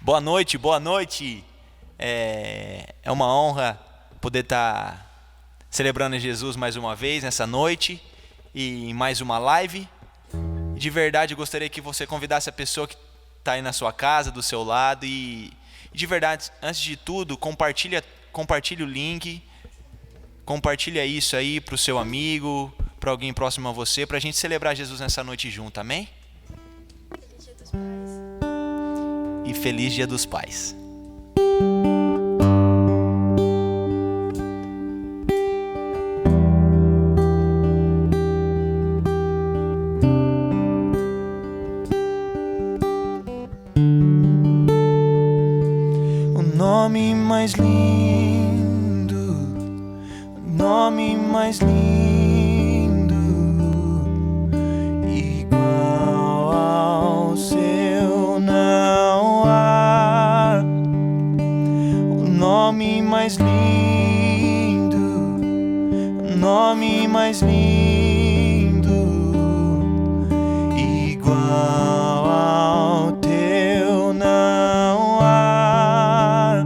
Boa noite, boa noite. É uma honra poder estar celebrando Jesus mais uma vez nessa noite e em mais uma live. De verdade, eu gostaria que você convidasse a pessoa que está aí na sua casa, do seu lado e de verdade, antes de tudo, compartilhe o link, compartilha isso aí para o seu amigo, para alguém próximo a você, para a gente celebrar Jesus nessa noite junto, amém? E feliz Dia dos Pais. O nome mais lindo, o nome mais lindo, igual ao seu não há. O nome mais lindo, o nome mais lindo, igual ao teu não há.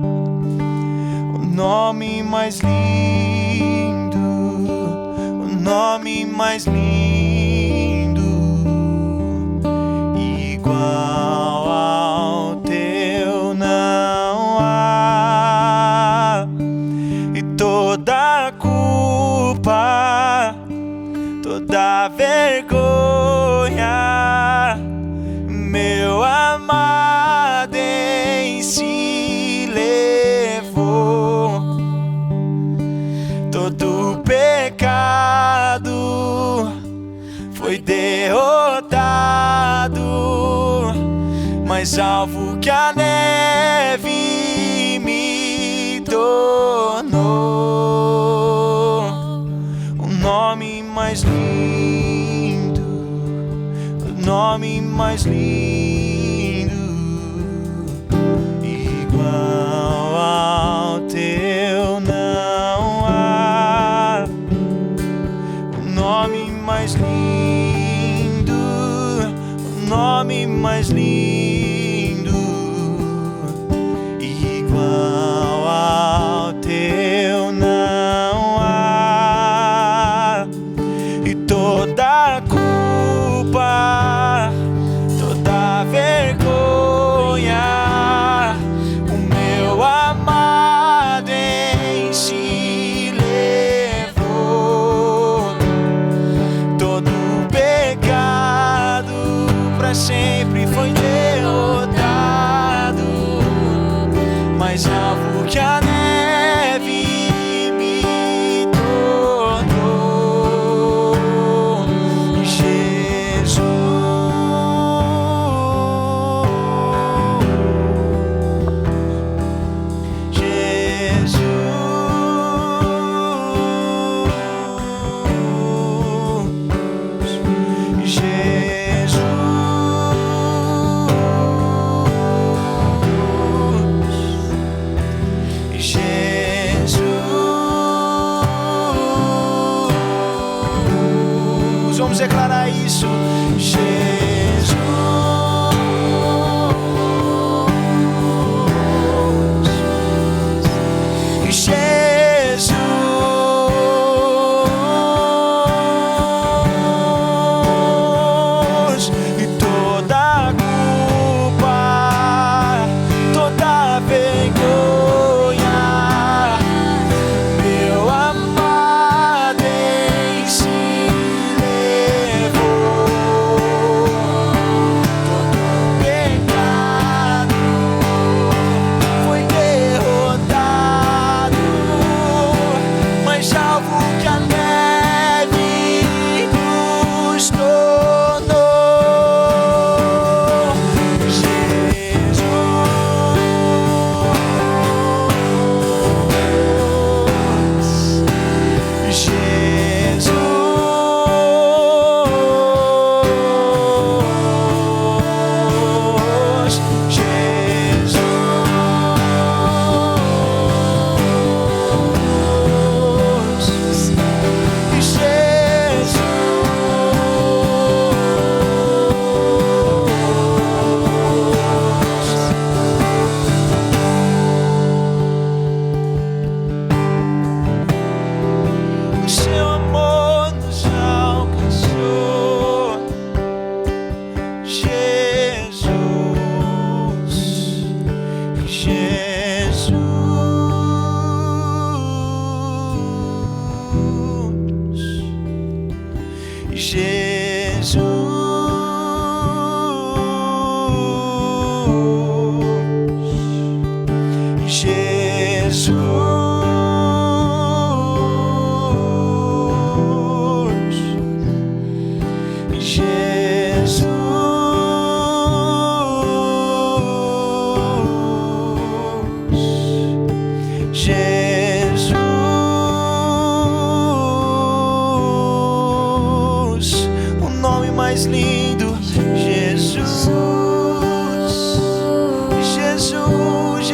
O nome mais lindo, o nome mais lindo, igual ao teu não há. E toda culpa, toda vergonha, meu amado em si levou. Todo pecado foi derrotado, mais alvo que a neve me tornou. O nome mais lindo, o nome mais lindo, igual ao teu não há. O nome mais lindo, o nome mais lindo, igual ao teu não há. E toda culpa, toda vergonha, o meu amado em si levou. Todo pecado pra sempre foi derrotado, mais alvo que a neve me tornou. Jesus, Jesus,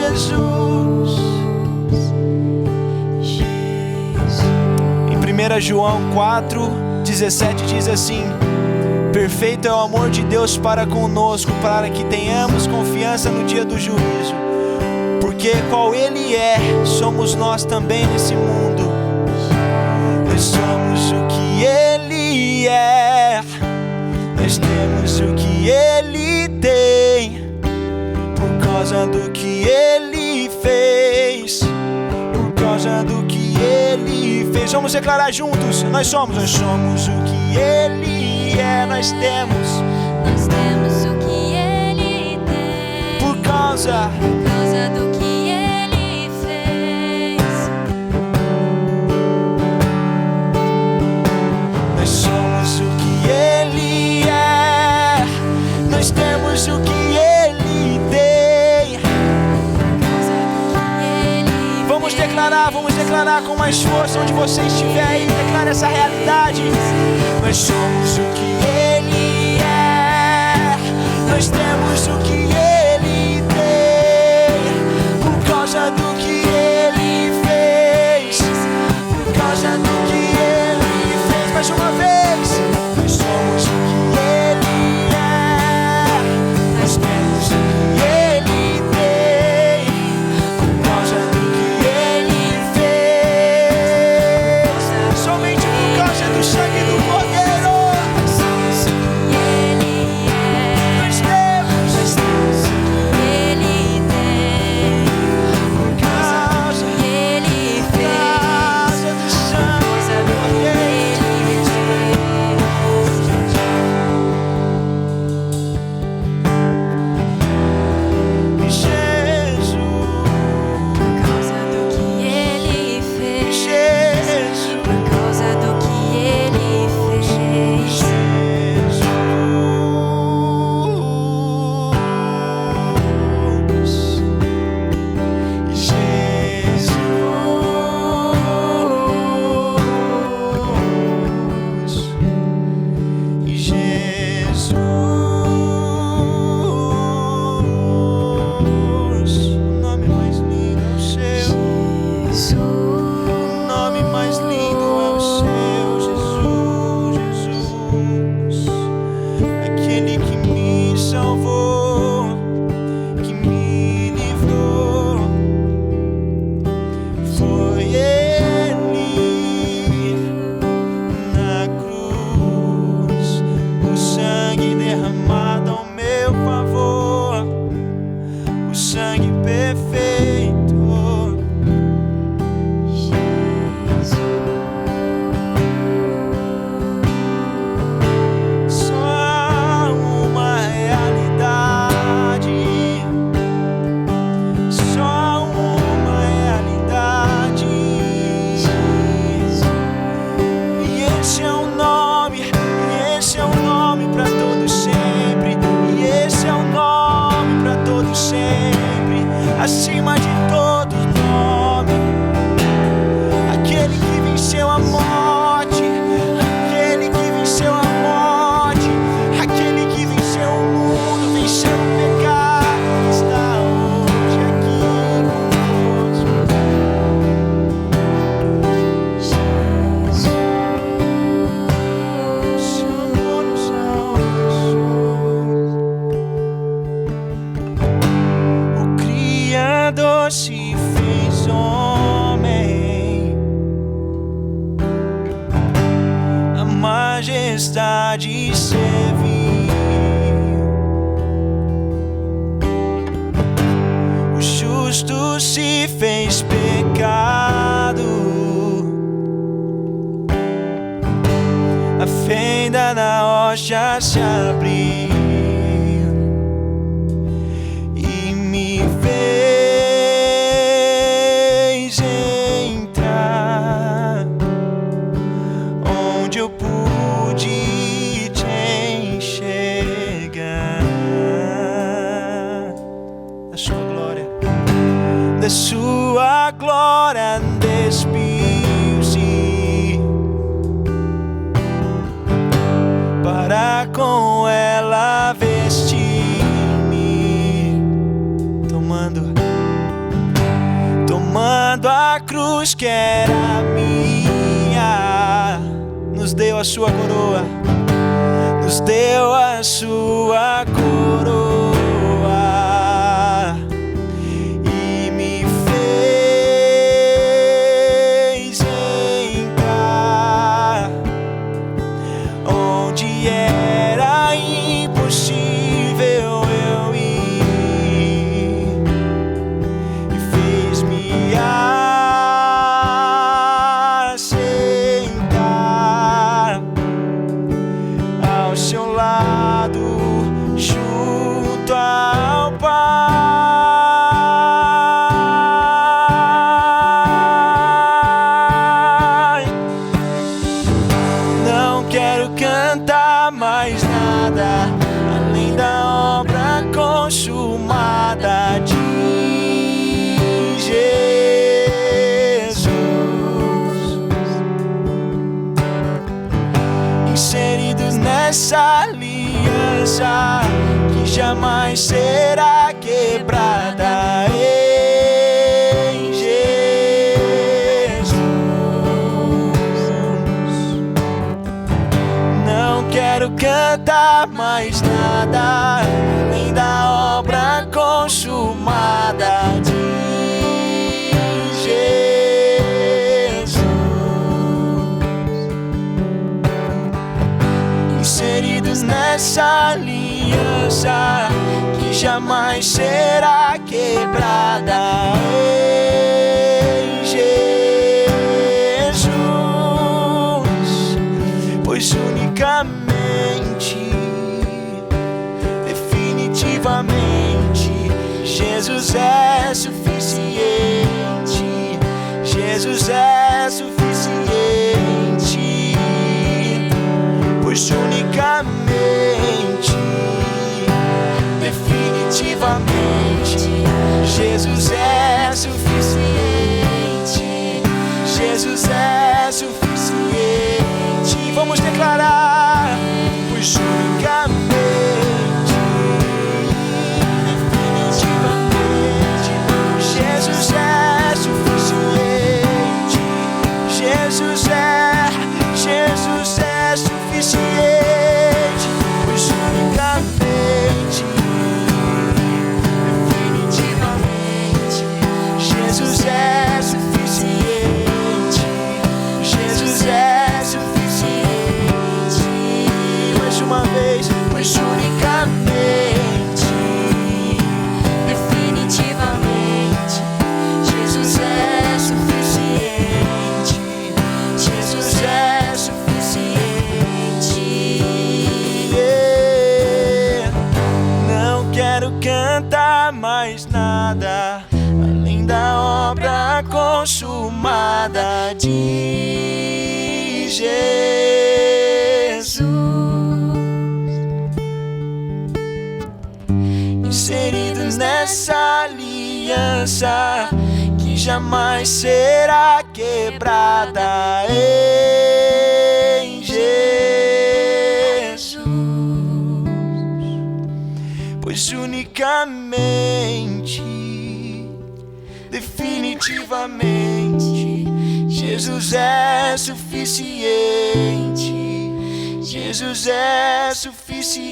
Jesus. Em 1 João 4:17 diz assim: perfeito é o amor de Deus para conosco, para que tenhamos confiança no dia do juízo. Porque qual Ele é, somos nós também nesse mundo. Nós somos o que Ele é, nós temos o que Ele tem, por causa do que Ele fez, por causa do que Ele fez. Vamos declarar juntos: nós somos o que Ele é, nós temos o que Ele tem, por causa do que Ele fez. Nós somos o que Ele é, nós temos o que Ele tem. Vamos declarar com mais força onde você estiver aí. Declare essa realidade. Nós somos o que Ele é, nós temos o que Ele tem, por causa do que Ele fez, por causa do que Ele fez. Mais uma vez. Nós somos o que Ele é, nós temos o que Ele tem, por causa do que Ele fez. Somente por causa do sangue do Cordeiro. Acima de todo nome, aquele que venceu a morte, aquele que venceu a morte, aquele que venceu o mundo, venceu o pecado, que está hoje aqui conosco. Seu amor nos alcançou. O Criador se fez homem, a majestade serviu, o justo se fez pecado, a fenda na rocha se abriu e me fez entrar onde eu pude te enxergar. Da sua glória, da sua glória despiu-se para com ela vestir-me, tomando levando a cruz que era minha, nos deu a sua coroa, nos deu a sua coroa e me fez entrar onde era impossível eu ir e fez-me assentar ao seu lado, junto ao Pai. Não quero cantar mais nada além da obra consumada de Jesus, inseridos nessa aliança que jamais será quebrada em Jesus. Não quero cantar mais nada além da obra consumada de Jesus, inseridos nessa aliança que jamais será quebrada em Jesus, pois unicamente, definitivamente, Jesus é suficiente, Jesus é suficiente, pois unicamente, definitivamente, Jesus é suficiente, Jesus é suficiente. Vamos declarar, pois unicamente, definitivamente, Jesus é suficiente, Jesus é suficiente, pois unicamente, definitivamente, Jesus é suficiente, Jesus é suficiente. Mais uma vez, pois unicamente, definitivamente, Jesus é suficiente, Jesus é suficiente. Não quero cantar mais nada além da obra consumada de Jesus, inseridos nessa aliança que jamais será quebrada em Jesus, pois unicamente, definitivamente, Jesus é suficiente, Jesus é suficiente,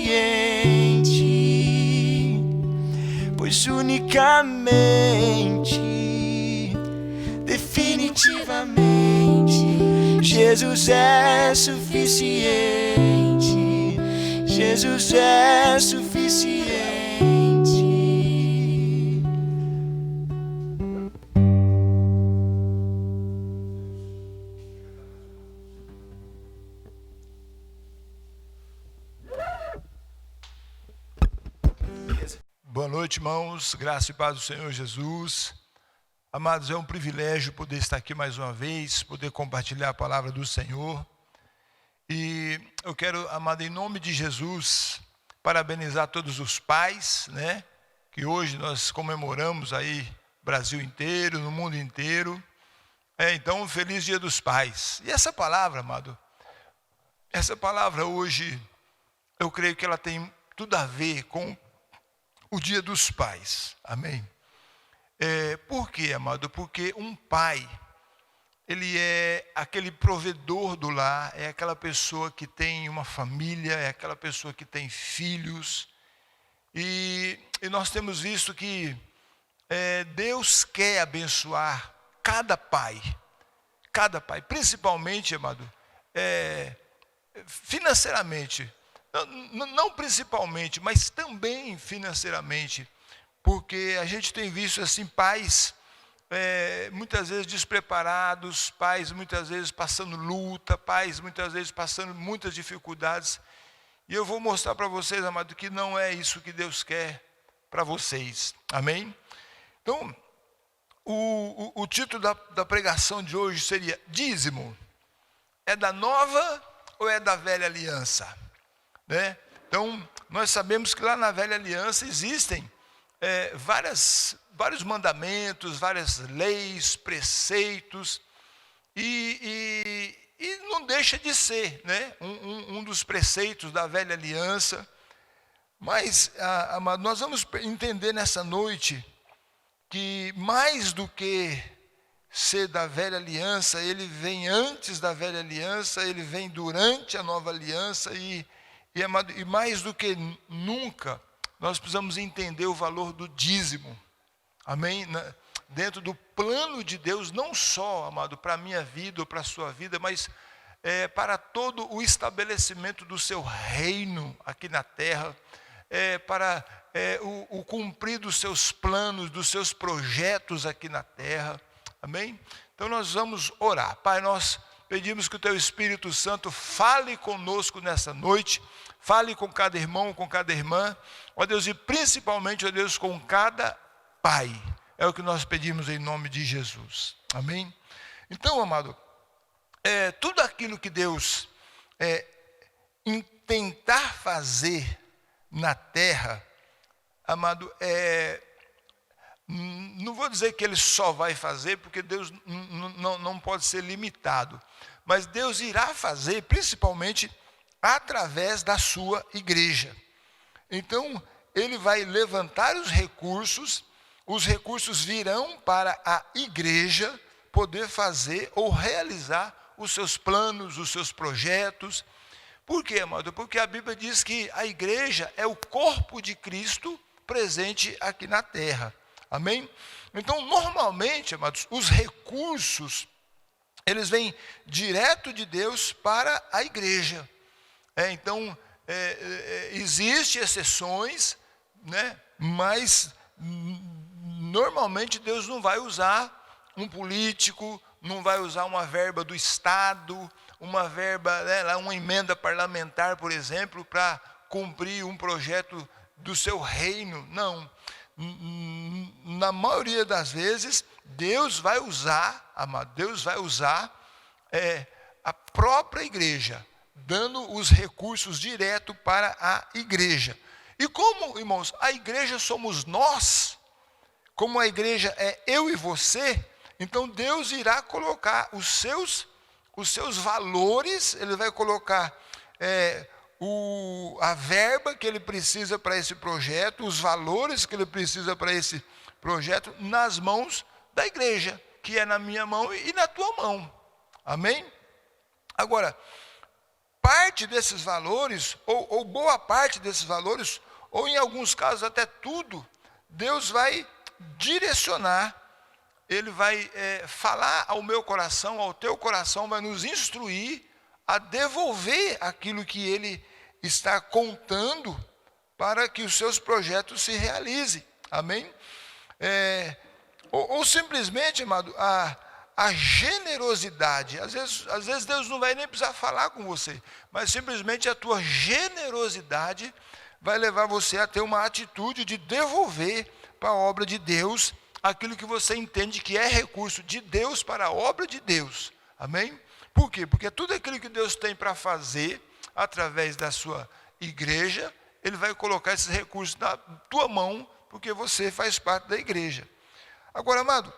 pois unicamente, definitivamente, Jesus é suficiente, Jesus é suficiente. Boa noite, irmãos. Graça e paz do Senhor Jesus. Amados, é um privilégio poder estar aqui mais uma vez, poder compartilhar a palavra do Senhor. E eu quero, amado, em nome de Jesus, parabenizar todos os pais, né? Que hoje nós comemoramos aí Brasil inteiro, no mundo inteiro. Então, feliz Dia dos Pais. E essa palavra, amado, essa palavra hoje, eu creio que ela tem tudo a ver com o Dia dos Pais. Amém? Por quê, amado? Porque um pai, ele é aquele provedor do lar, é aquela pessoa que tem uma família, é aquela pessoa que tem filhos. E nós temos visto que Deus quer abençoar cada pai, principalmente, amado, financeiramente. Não principalmente, mas também financeiramente. Porque a gente tem visto assim pais muitas vezes despreparados, pais muitas vezes passando luta, pais muitas vezes passando muitas dificuldades. E eu vou mostrar para vocês, amado, que não é isso que Deus quer para vocês. Amém? Então, o título da pregação de hoje seria: dízimo, é da nova ou é da velha aliança? Né? Então, nós sabemos que lá na velha aliança existem vários mandamentos, várias leis, preceitos, e não deixa de ser, né, um dos preceitos da velha aliança. Mas nós vamos entender nessa noite que mais do que ser da velha aliança, ele vem antes da velha aliança, ele vem durante a nova aliança, e mais do que nunca, nós precisamos entender o valor do dízimo. Amém? Dentro do plano de Deus, não só, amado, para a minha vida ou para a sua vida, mas para todo o estabelecimento do seu reino aqui na terra, para o cumprir dos seus planos, dos seus projetos aqui na terra. Amém? Então nós vamos orar. Pai, nós pedimos que o Teu Espírito Santo fale conosco nessa noite, fale com cada irmão, com cada irmã, ó Deus, e principalmente, ó Deus, com cada pai. É o que nós pedimos em nome de Jesus. Amém? Então, amado, tudo aquilo que Deus tentar fazer na terra, amado, não vou dizer que Ele só vai fazer, porque Deus não pode ser limitado, mas Deus irá fazer principalmente através da sua igreja. Então, Ele vai levantar os recursos virão para a igreja poder fazer ou realizar os seus planos, os seus projetos. Por quê, amado? Porque a Bíblia diz que a igreja é o corpo de Cristo presente aqui na terra. Amém? Então, normalmente, amados, os recursos, eles vêm direto de Deus para a igreja. Então, existem exceções, né? Mas normalmente Deus não vai usar um político, não vai usar uma verba do Estado, uma verba, uma emenda parlamentar, por exemplo, para cumprir um projeto do seu reino. Não. Na maioria das vezes, Deus vai usar, amado, Deus vai usar a própria igreja, dando os recursos direto para a igreja. E como, irmãos, a igreja somos nós, como a igreja é eu e você, então Deus irá colocar os seus valores, Ele vai colocar a verba que Ele precisa para esse projeto, os valores que Ele precisa para esse projeto, nas mãos da igreja, que é na minha mão e na tua mão. Amém? Agora, parte desses valores, ou boa parte desses valores, ou em alguns casos até tudo, Deus vai direcionar, Ele vai falar ao meu coração, ao teu coração, vai nos instruir a devolver aquilo que Ele está contando para que os seus projetos se realizem. Amém? Ou simplesmente, amado, a generosidade. Às vezes Deus não vai nem precisar falar com você, mas simplesmente a tua generosidade vai levar você a ter uma atitude de devolver para a obra de Deus aquilo que você entende que é recurso de Deus para a obra de Deus. Amém? Por quê? Porque tudo aquilo que Deus tem para fazer através da sua igreja, Ele vai colocar esses recursos na tua mão, porque você faz parte da igreja. Agora, amado,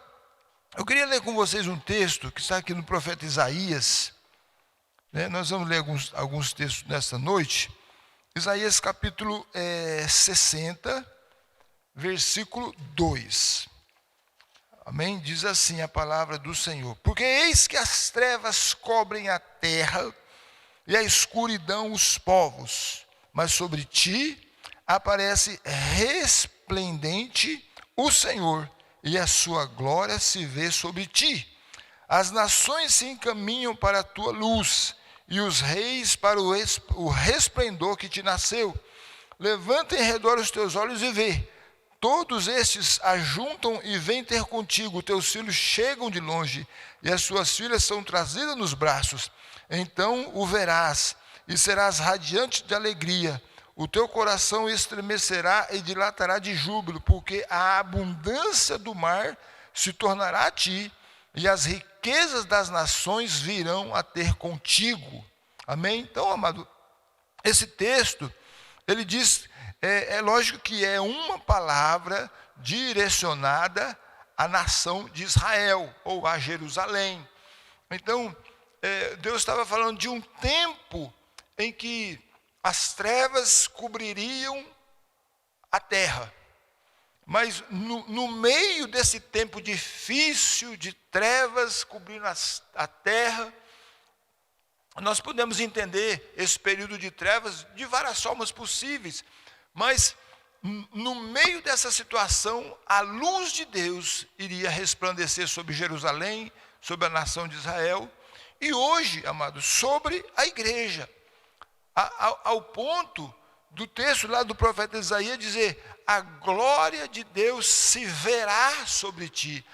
eu queria ler com vocês um texto que está aqui no profeta Isaías. Nós vamos ler alguns textos nessa noite. Isaías capítulo 60, versículo 2. Amém? Diz assim a palavra do Senhor: porque eis que as trevas cobrem a terra e a escuridão os povos, mas sobre ti aparece resplendente o Senhor, e a sua glória se vê sobre ti. As nações se encaminham para a tua luz, e os reis para o resplendor que te nasceu. Levanta em redor os teus olhos e vê. Todos estes ajuntam e vêm ter contigo. Teus filhos chegam de longe, e as suas filhas são trazidas nos braços. Então o verás, e serás radiante de alegria. O teu coração estremecerá e dilatará de júbilo, porque a abundância do mar se tornará a ti, e as riquezas das nações virão a ter contigo. Amém? Então, amado, esse texto, ele diz, é lógico que é uma palavra direcionada à nação de Israel, ou a Jerusalém. Então, Deus estava falando de um tempo em que as trevas cobririam a terra. Mas no meio desse tempo difícil de trevas cobrindo a terra, nós podemos entender esse período de trevas de várias formas possíveis. Mas no meio dessa situação, a luz de Deus iria resplandecer sobre Jerusalém, sobre a nação de Israel, e hoje, amados, sobre a igreja, ao ponto do texto lá do profeta Isaías dizer: a glória de Deus se verá sobre ti,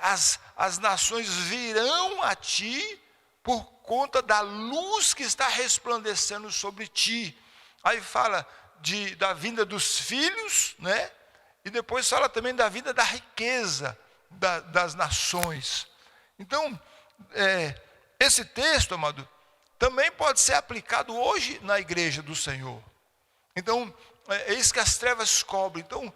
as nações virão a ti por conta da luz que está resplandecendo sobre ti. Aí fala da vinda dos filhos, né? E depois fala também da vinda da riqueza das nações. Então, esse texto, amado, também pode ser aplicado hoje na igreja do Senhor. Então, eis que as trevas cobrem. Então,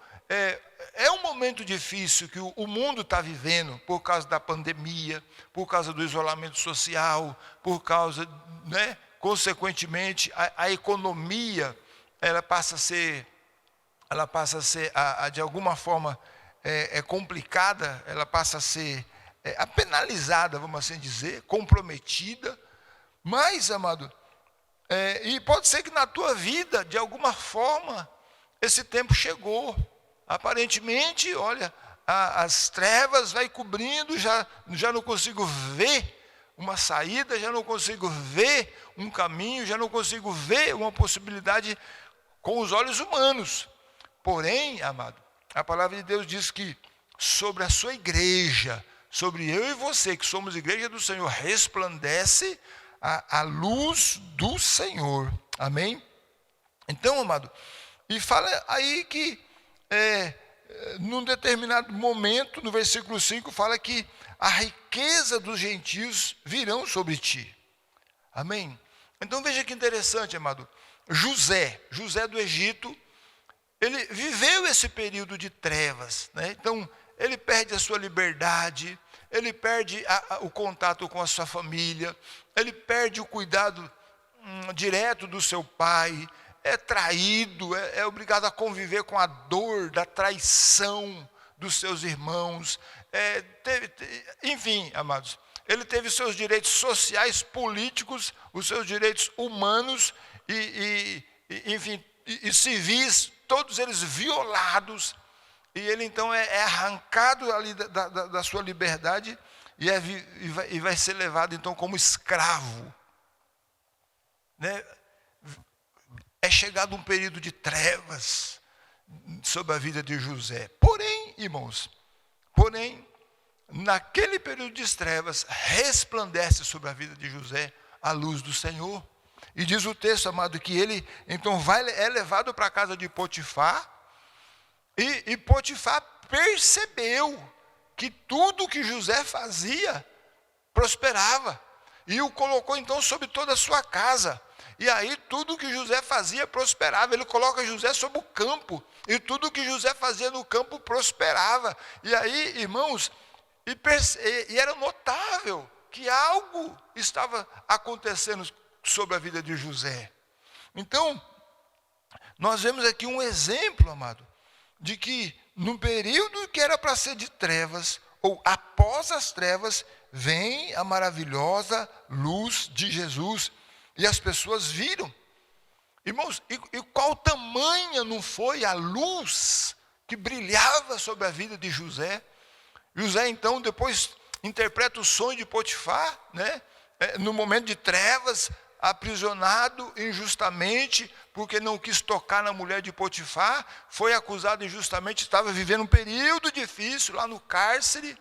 é um momento difícil que o mundo está vivendo por causa da pandemia, por causa do isolamento social, por causa, né, consequentemente, a economia, ela passa a ser de alguma forma complicada, ela passa a ser penalizada, vamos assim dizer, comprometida. Mas, amado, e pode ser que na tua vida, de alguma forma, esse tempo chegou. Aparentemente, olha, as trevas vai cobrindo, já não consigo ver uma saída, já não consigo ver um caminho, já não consigo ver uma possibilidade com os olhos humanos. Porém, amado, a palavra de Deus diz que sobre a sua igreja, sobre eu e você, que somos igreja do Senhor, resplandece a luz do Senhor. Amém? Então, amado, e fala aí que num determinado momento, no versículo 5, fala que a riqueza dos gentios virão sobre ti. Amém? Então veja que interessante, amado. José do Egito, ele viveu esse período de trevas, né? Então ele perde a sua liberdade, ele perde o contato com a sua família, ele perde o cuidado direto do seu pai, é traído, é obrigado a conviver com a dor da traição dos seus irmãos. Enfim, amados, ele teve seus direitos sociais, políticos, os seus direitos humanos enfim, civis, todos eles violados. E ele então é arrancado ali da sua liberdade e vai ser levado então como escravo, né? É chegado um período de trevas sobre a vida de José. Porém, irmãos, naquele período de trevas, resplandece sobre a vida de José a luz do Senhor. E diz o texto, amado, que ele então é levado para a casa de Potifar, e Potifar percebeu que tudo que José fazia prosperava, e o colocou então sobre toda a sua casa. E aí tudo que José fazia prosperava. Ele coloca José sobre o campo, e tudo que José fazia no campo prosperava. E aí, irmãos, e era notável que algo estava acontecendo sobre a vida de José. Então, nós vemos aqui um exemplo, amado, de que no período que era para ser de trevas, ou após as trevas, vem a maravilhosa luz de Jesus. E as pessoas viram. Irmãos, e qual tamanha não foi a luz que brilhava sobre a vida de José? José, então, depois interpreta o sonho de Potifar, né? No momento de trevas, aprisionado injustamente, porque não quis tocar na mulher de Potifar, foi acusado injustamente, estava vivendo um período difícil lá no cárcere,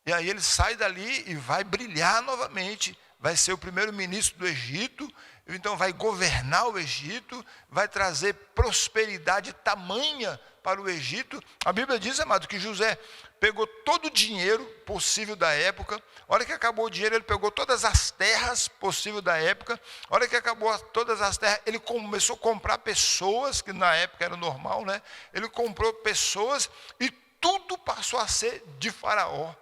e aí ele sai dali e vai brilhar novamente, vai ser o primeiro ministro do Egito, então vai governar o Egito, vai trazer prosperidade tamanha para o Egito. A Bíblia diz, amado, que José pegou todo o dinheiro possível da época. A hora que acabou o dinheiro, ele pegou todas as terras possíveis da época. A hora que acabou todas as terras, ele começou a comprar pessoas, que na época era normal, né? Ele comprou pessoas e tudo passou a ser de Faraó.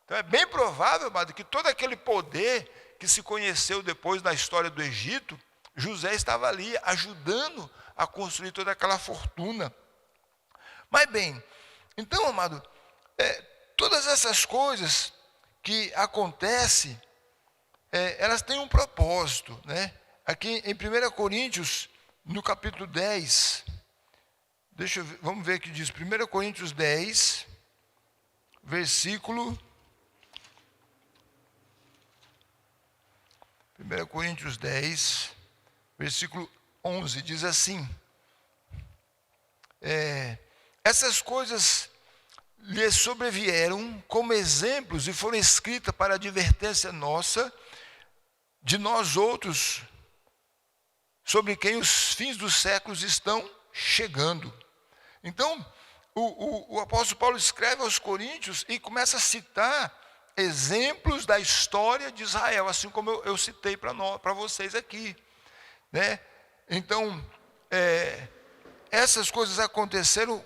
Então é bem provável, amado, que todo aquele poder que se conheceu depois na história do Egito, José estava ali ajudando a construir toda aquela fortuna. Mas bem, então, amado, todas essas coisas que acontecem, elas têm um propósito, né? Aqui em 1 Coríntios, no capítulo 10, vamos ver o que diz, 1 Coríntios 10, versículo 1 Coríntios 10, versículo 11, diz assim: essas coisas lhes sobrevieram como exemplos e foram escritas para advertência nossa, de nós outros, sobre quem os fins dos séculos estão chegando. Então, o apóstolo Paulo escreve aos Coríntios e começa a citar exemplos da história de Israel, assim como eu citei para vocês aqui, né? Então, essas coisas aconteceram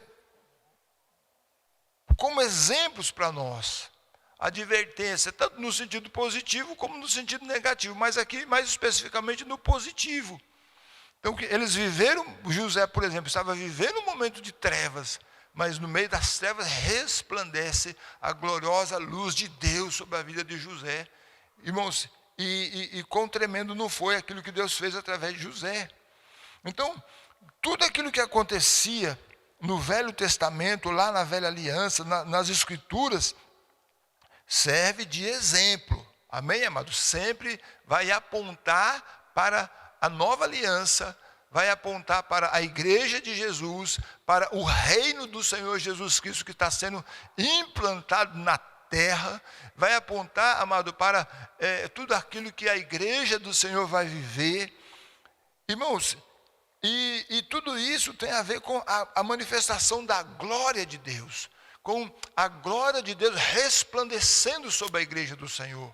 como exemplos para nós, advertência, tanto no sentido positivo como no sentido negativo, mas aqui mais especificamente no positivo. Então, eles viveram, José, por exemplo, estava vivendo um momento de trevas, mas no meio das trevas resplandece a gloriosa luz de Deus sobre a vida de José. Irmãos, e quão tremendo não foi aquilo que Deus fez através de José. Então, tudo aquilo que acontecia no Velho Testamento, lá na Velha Aliança, nas Escrituras, serve de exemplo. Amém, amados? Sempre vai apontar para a nova aliança, vai apontar para a igreja de Jesus, para o reino do Senhor Jesus Cristo que está sendo implantado na terra, vai apontar, amado, para tudo aquilo que a igreja do Senhor vai viver. Irmãos, e tudo isso tem a ver com a manifestação da glória de Deus, com a glória de Deus resplandecendo sobre a igreja do Senhor.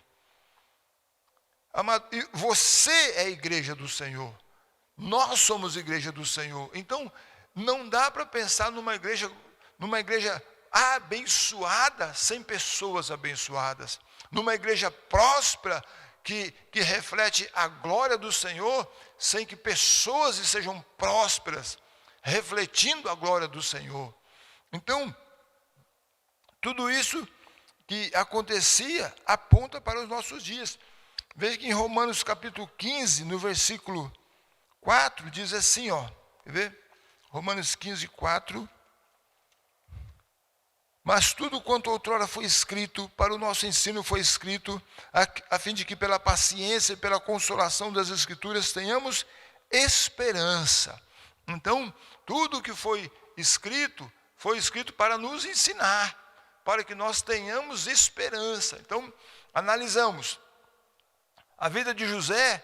Amado, e você é a igreja do Senhor. Nós somos igreja do Senhor. Então, não dá para pensar numa igreja abençoada sem pessoas abençoadas. Numa igreja próspera que reflete a glória do Senhor, sem que pessoas sejam prósperas, refletindo a glória do Senhor. Então, tudo isso que acontecia aponta para os nossos dias. Veja que em Romanos capítulo 15, no versículo 4, diz assim, ó, quer ver? Romanos 15, 4. Mas tudo quanto outrora foi escrito, para o nosso ensino foi escrito, a fim de que pela paciência e pela consolação das Escrituras tenhamos esperança. Então, tudo que foi escrito para nos ensinar, para que nós tenhamos esperança. Então, analisamos. A vida de José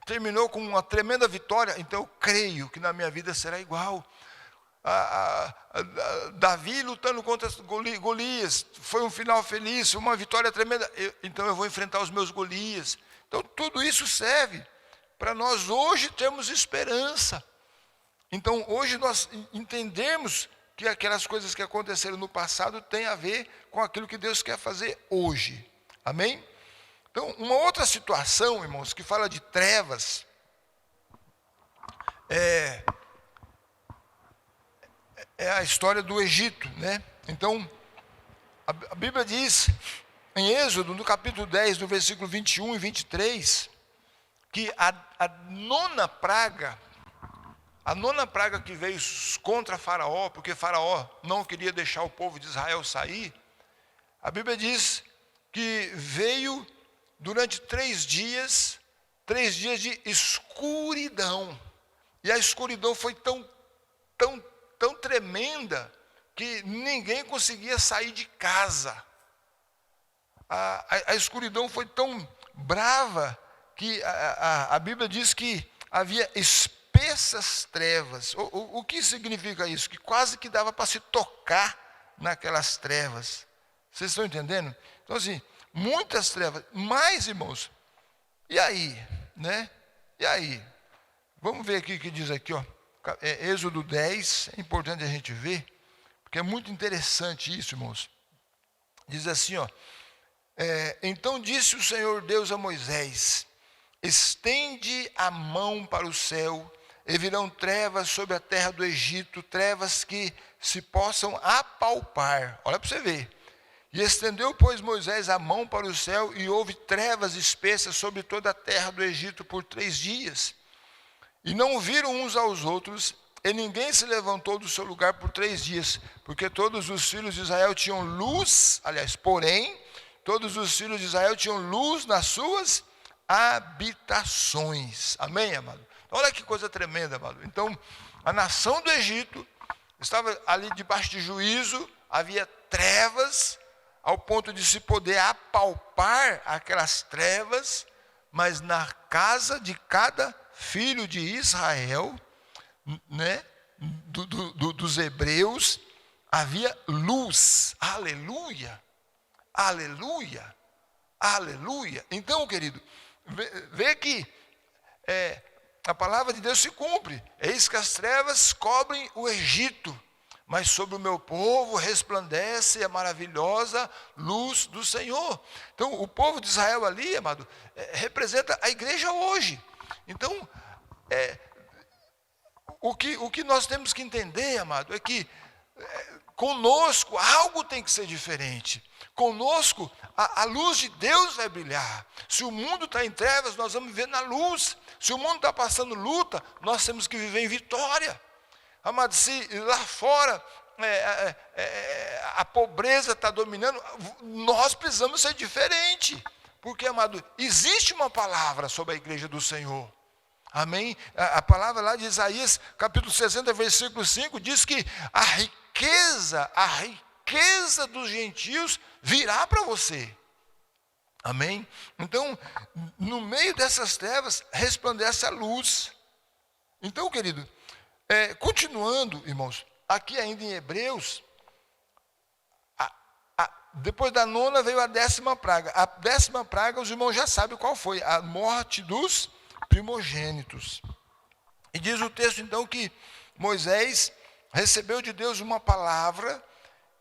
terminou com uma tremenda vitória, então eu creio que na minha vida será igual. Davi lutando contra Golias, foi um final feliz, uma vitória tremenda, então eu vou enfrentar os meus Golias. Então tudo isso serve para nós hoje termos esperança. Então hoje nós entendemos que aquelas coisas que aconteceram no passado têm a ver com aquilo que Deus quer fazer hoje. Amém? Então, uma outra situação, irmãos, que fala de trevas, é a história do Egito, né? Então, A Bíblia diz, em Êxodo, no capítulo 10, no versículo 21 e 23, que a nona praga que veio contra Faraó, porque Faraó não queria deixar o povo de Israel sair, a Bíblia diz que veio durante 3 dias de escuridão. E a escuridão foi tão tremenda que ninguém conseguia sair de casa. A escuridão foi tão brava que a Bíblia diz que havia espessas trevas. O que significa isso? Que quase que dava para se tocar naquelas trevas. Vocês estão entendendo? Então assim, muitas trevas. Mas, irmãos, e aí? Né? E aí? Vamos ver aqui o que diz aqui, ó. Êxodo 10, é importante a gente ver, porque é muito interessante isso, irmãos. Diz assim, ó. Então disse o Senhor Deus a Moisés: estende a mão para o céu, e virão trevas sobre a terra do Egito, trevas que se possam apalpar. Olha para você ver. E estendeu, pois, Moisés a mão para o céu, e houve trevas espessas sobre toda a terra do Egito por 3 dias. E não viram uns aos outros, e ninguém se levantou do seu lugar por 3 dias, porque todos os filhos de Israel tinham luz, porém, todos os filhos de Israel tinham luz nas suas habitações. Amém, amado? Olha que coisa tremenda, amado. Então, a nação do Egito estava ali debaixo de juízo, havia trevas, ao ponto de se poder apalpar aquelas trevas, mas na casa de cada filho de Israel, né, dos hebreus, havia luz. Aleluia, aleluia, aleluia. Então, querido, vê que a palavra de Deus se cumpre. Eis que as trevas cobrem o Egito, mas sobre o meu povo resplandece a maravilhosa luz do Senhor. Então, o povo de Israel ali, amado, representa a igreja hoje. Então, o que nós temos que entender, amado, é que conosco algo tem que ser diferente. Conosco a luz de Deus vai brilhar. Se o mundo está em trevas, nós vamos viver na luz. Se o mundo está passando luta, nós temos que viver em vitória. Amado, se lá fora a pobreza está dominando, nós precisamos ser diferente. Porque, amado, existe uma palavra sobre a igreja do Senhor. Amém? A palavra lá de Isaías, capítulo 60, versículo 5, diz que a riqueza dos gentios virá para você. Amém? Então, no meio dessas trevas, resplandece a luz. Então, querido, continuando, irmãos, aqui ainda em Hebreus, depois da nona veio a 10ª praga. A 10ª praga, os irmãos já sabem qual foi: a morte dos primogênitos. E diz o texto então que Moisés recebeu de Deus uma palavra,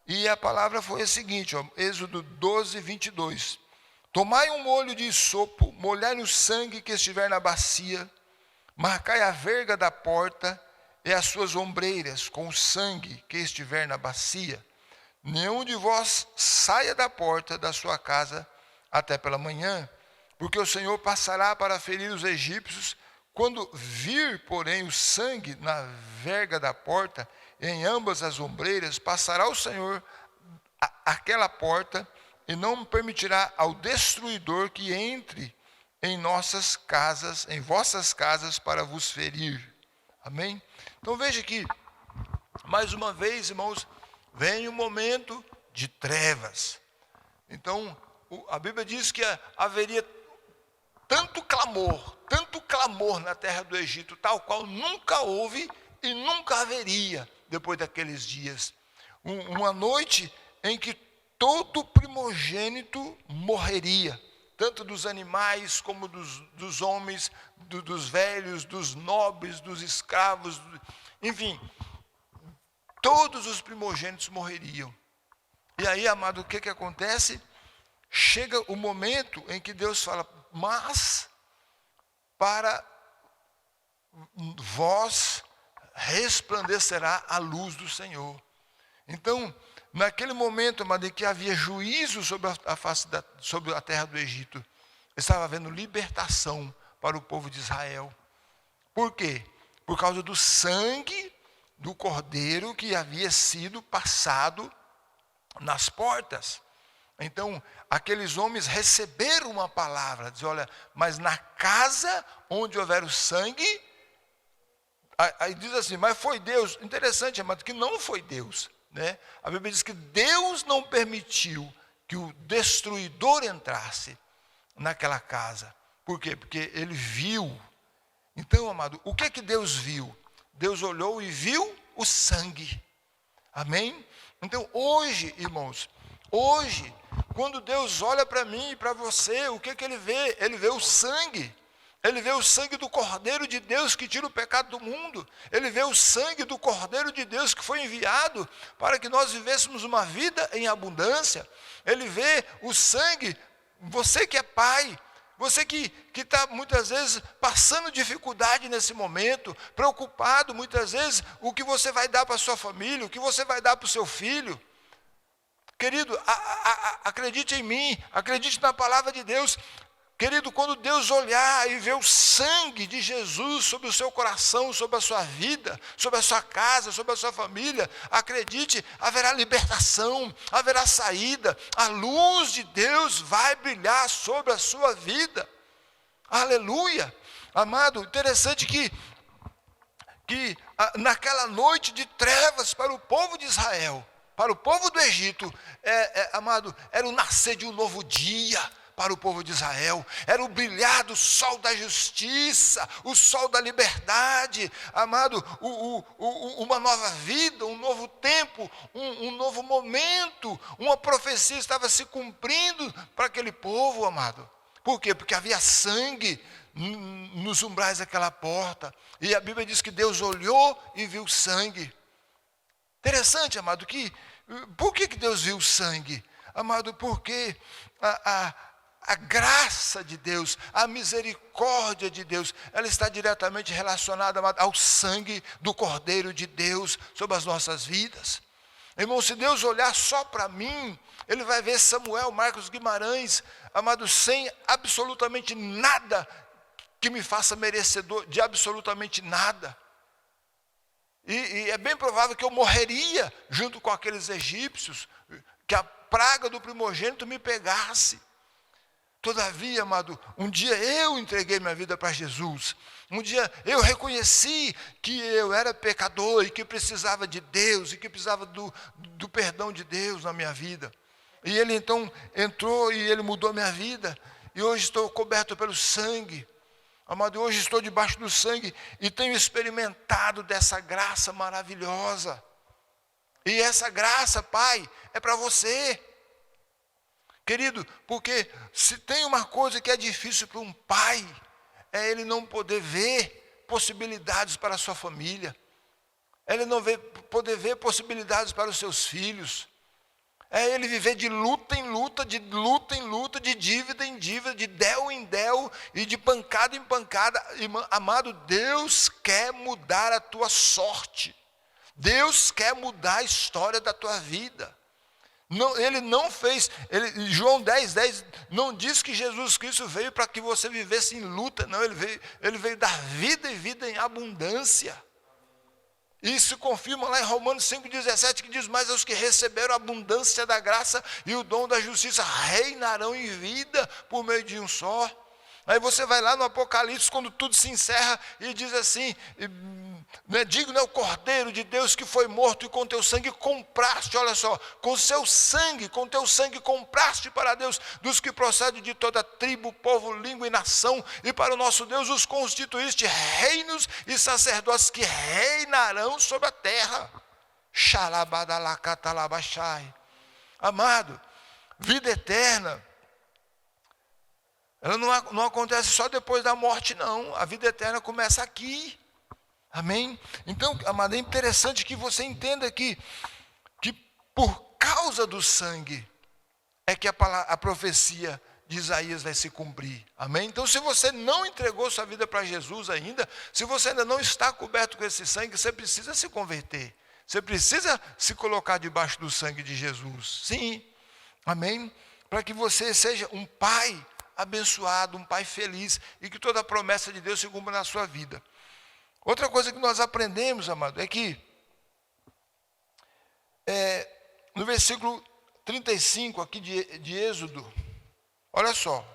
e a palavra foi a seguinte, ó, Êxodo 12, 22. Tomai um molho de isopo, molhai o sangue que estiver na bacia, marcai a verga da porta e as suas ombreiras com o sangue que estiver na bacia. Nenhum de vós saia da porta da sua casa até pela manhã, porque o Senhor passará para ferir os egípcios. Quando vir, porém, o sangue na verga da porta, em ambas as ombreiras, passará o Senhor aquela porta, e não permitirá ao destruidor que entre em nossas casas, em vossas casas, para vos ferir. Amém? Então veja que, mais uma vez, irmãos, vem um momento de trevas. Então, a Bíblia diz que haveria tanto clamor na terra do Egito, tal qual nunca houve e nunca haveria depois daqueles dias. Uma noite em que todo primogênito morreria, tanto dos animais como dos homens, dos velhos, dos nobres, dos escravos, enfim, todos os primogênitos morreriam. E aí, amado, o que acontece? Chega o momento em que Deus fala: mas para vós resplandecerá a luz do Senhor. Então, naquele momento, amado, em que havia juízo sobre a terra do Egito, estava havendo libertação para o povo de Israel. Por quê? Por causa do sangue do cordeiro que havia sido passado nas portas. Então, aqueles homens receberam uma palavra, diz: olha, mas na casa onde houver o sangue, aí diz assim, mas foi Deus. Interessante, amado, que não foi Deus, né? A Bíblia diz que Deus não permitiu que o destruidor entrasse naquela casa. Por quê? Porque ele viu. Então, amado, o que Deus viu? Deus olhou e viu o sangue. Amém? Então, hoje, irmãos, hoje, quando Deus olha para mim e para você, o que Ele vê? Ele vê o sangue. Ele vê o sangue do Cordeiro de Deus que tira o pecado do mundo. Ele vê o sangue do Cordeiro de Deus que foi enviado para que nós vivêssemos uma vida em abundância. Ele vê o sangue, você que é pai, você que está muitas vezes passando dificuldade nesse momento, preocupado muitas vezes o que você vai dar para a sua família, o que você vai dar para o seu filho. Querido, acredite em mim, acredite na palavra de Deus. Querido, quando Deus olhar e ver o sangue de Jesus sobre o seu coração, sobre a sua vida, sobre a sua casa, sobre a sua família, acredite, haverá libertação, haverá saída, a luz de Deus vai brilhar sobre a sua vida. Aleluia! Amado, interessante que naquela noite de trevas para o povo de Israel, para o povo do Egito, amado, era o nascer de um novo dia. Para o povo de Israel, era o brilhar do sol da justiça, o sol da liberdade, amado, uma nova vida, um novo tempo, um novo momento, uma profecia estava se cumprindo para aquele povo, amado. Por quê? Porque havia sangue nos umbrais daquela porta, e a Bíblia diz que Deus olhou e viu sangue. Interessante, amado, por que Deus viu sangue? Amado, porque a graça de Deus, a misericórdia de Deus, ela está diretamente relacionada, amado, ao sangue do Cordeiro de Deus sobre as nossas vidas. Irmão, se Deus olhar só para mim, Ele vai ver Samuel Marcos Guimarães, amado, sem absolutamente nada que me faça merecedor de absolutamente nada. E é bem provável que eu morreria junto com aqueles egípcios, que a praga do primogênito me pegasse. Todavia, amado, um dia eu entreguei minha vida para Jesus. Um dia eu reconheci que eu era pecador e que precisava de Deus, e que precisava do perdão de Deus na minha vida. E Ele então entrou e Ele mudou minha vida. E hoje estou coberto pelo sangue. Amado, hoje estou debaixo do sangue e tenho experimentado dessa graça maravilhosa. E essa graça, Pai, é para você. Querido, porque se tem uma coisa que é difícil para um pai, é ele não poder ver possibilidades para a sua família. Ele não poder ver possibilidades para os seus filhos. É ele viver de luta em luta, de luta em luta, de dívida em dívida, de del em del e de pancada em pancada. Amado, Deus quer mudar a tua sorte. Deus quer mudar a história da tua vida. Não, Ele não fez, João 10:10 não diz que Jesus Cristo veio para que você vivesse em luta, não, ele veio dar vida e vida em abundância. Isso confirma lá em Romanos 5:17, que diz: mas os que receberam a abundância da graça e o dom da justiça reinarão em vida por meio de um só. Aí você vai lá no Apocalipse, quando tudo se encerra, e diz assim: digno é o Cordeiro de Deus que foi morto e com teu sangue compraste, olha só, com teu sangue compraste para Deus, dos que procedem de toda tribo, povo, língua e nação, e para o nosso Deus os constituíste reinos e sacerdotes que reinarão sobre a terra. Xalabadalacatalabachai. Amado, vida eterna, ela não acontece só depois da morte, não. A vida eterna começa aqui. Amém? Então, amado, é interessante que você entenda que por causa do sangue é que a profecia de Isaías vai se cumprir. Amém? Então, se você não entregou sua vida para Jesus ainda, se você ainda não está coberto com esse sangue, você precisa se converter. Você precisa se colocar debaixo do sangue de Jesus. Sim, amém? Para que você seja um pai abençoado, um pai feliz, e que toda a promessa de Deus se cumpra na sua vida. Outra coisa que nós aprendemos, amado, é que no versículo 35 aqui de Êxodo, olha só,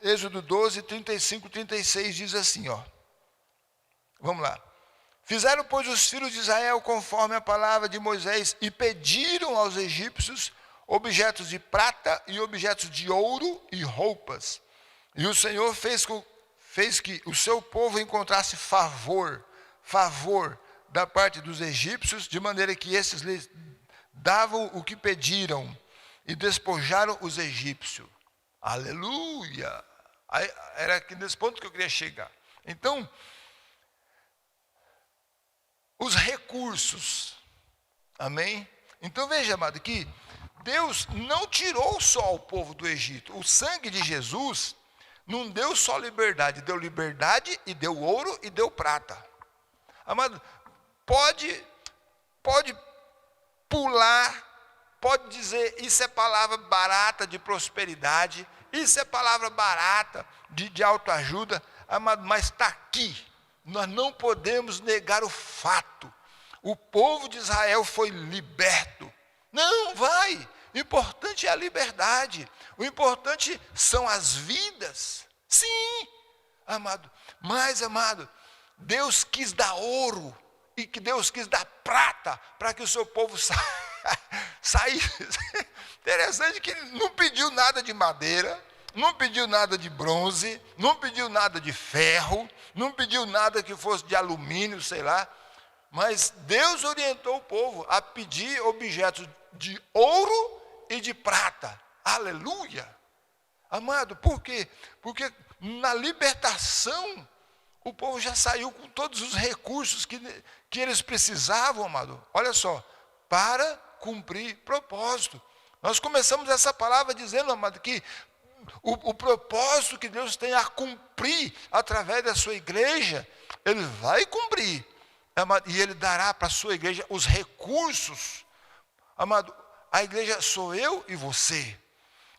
Êxodo 12, 35, 36 diz assim, ó. Vamos lá. Fizeram, pois, os filhos de Israel conforme a palavra de Moisés e pediram aos egípcios objetos de prata e objetos de ouro e roupas. E o Senhor fez que o seu povo encontrasse favor da parte dos egípcios, de maneira que esses lhes davam o que pediram e despojaram os egípcios. Aleluia! Era aqui nesse ponto que eu queria chegar. Então, os recursos, amém? Então veja, amado, que Deus não tirou só o povo do Egito. O sangue de Jesus não deu só liberdade, deu liberdade e deu ouro e deu prata. Amado, pode pular, pode dizer, isso é palavra barata de prosperidade, isso é palavra barata de autoajuda, amado, mas está aqui. Nós não podemos negar o fato. O povo de Israel foi liberto. Não, vai. O importante é a liberdade. O importante são as vidas. Sim, amado. Mas, amado, Deus quis dar ouro e que Deus quis dar prata para que o seu povo saísse. Interessante que ele não pediu nada de madeira, não pediu nada de bronze, não pediu nada de ferro, não pediu nada que fosse de alumínio, sei lá. Mas Deus orientou o povo a pedir objetos de ouro e de prata. Aleluia! Amado, por quê? Porque na libertação, o povo já saiu com todos os recursos que eles precisavam, amado. Olha só, para cumprir propósito. Nós começamos essa palavra dizendo, amado, que o propósito que Deus tem a cumprir através da sua igreja, Ele vai cumprir. Amado, e Ele dará para a sua igreja os recursos. Amado, a igreja sou eu e você.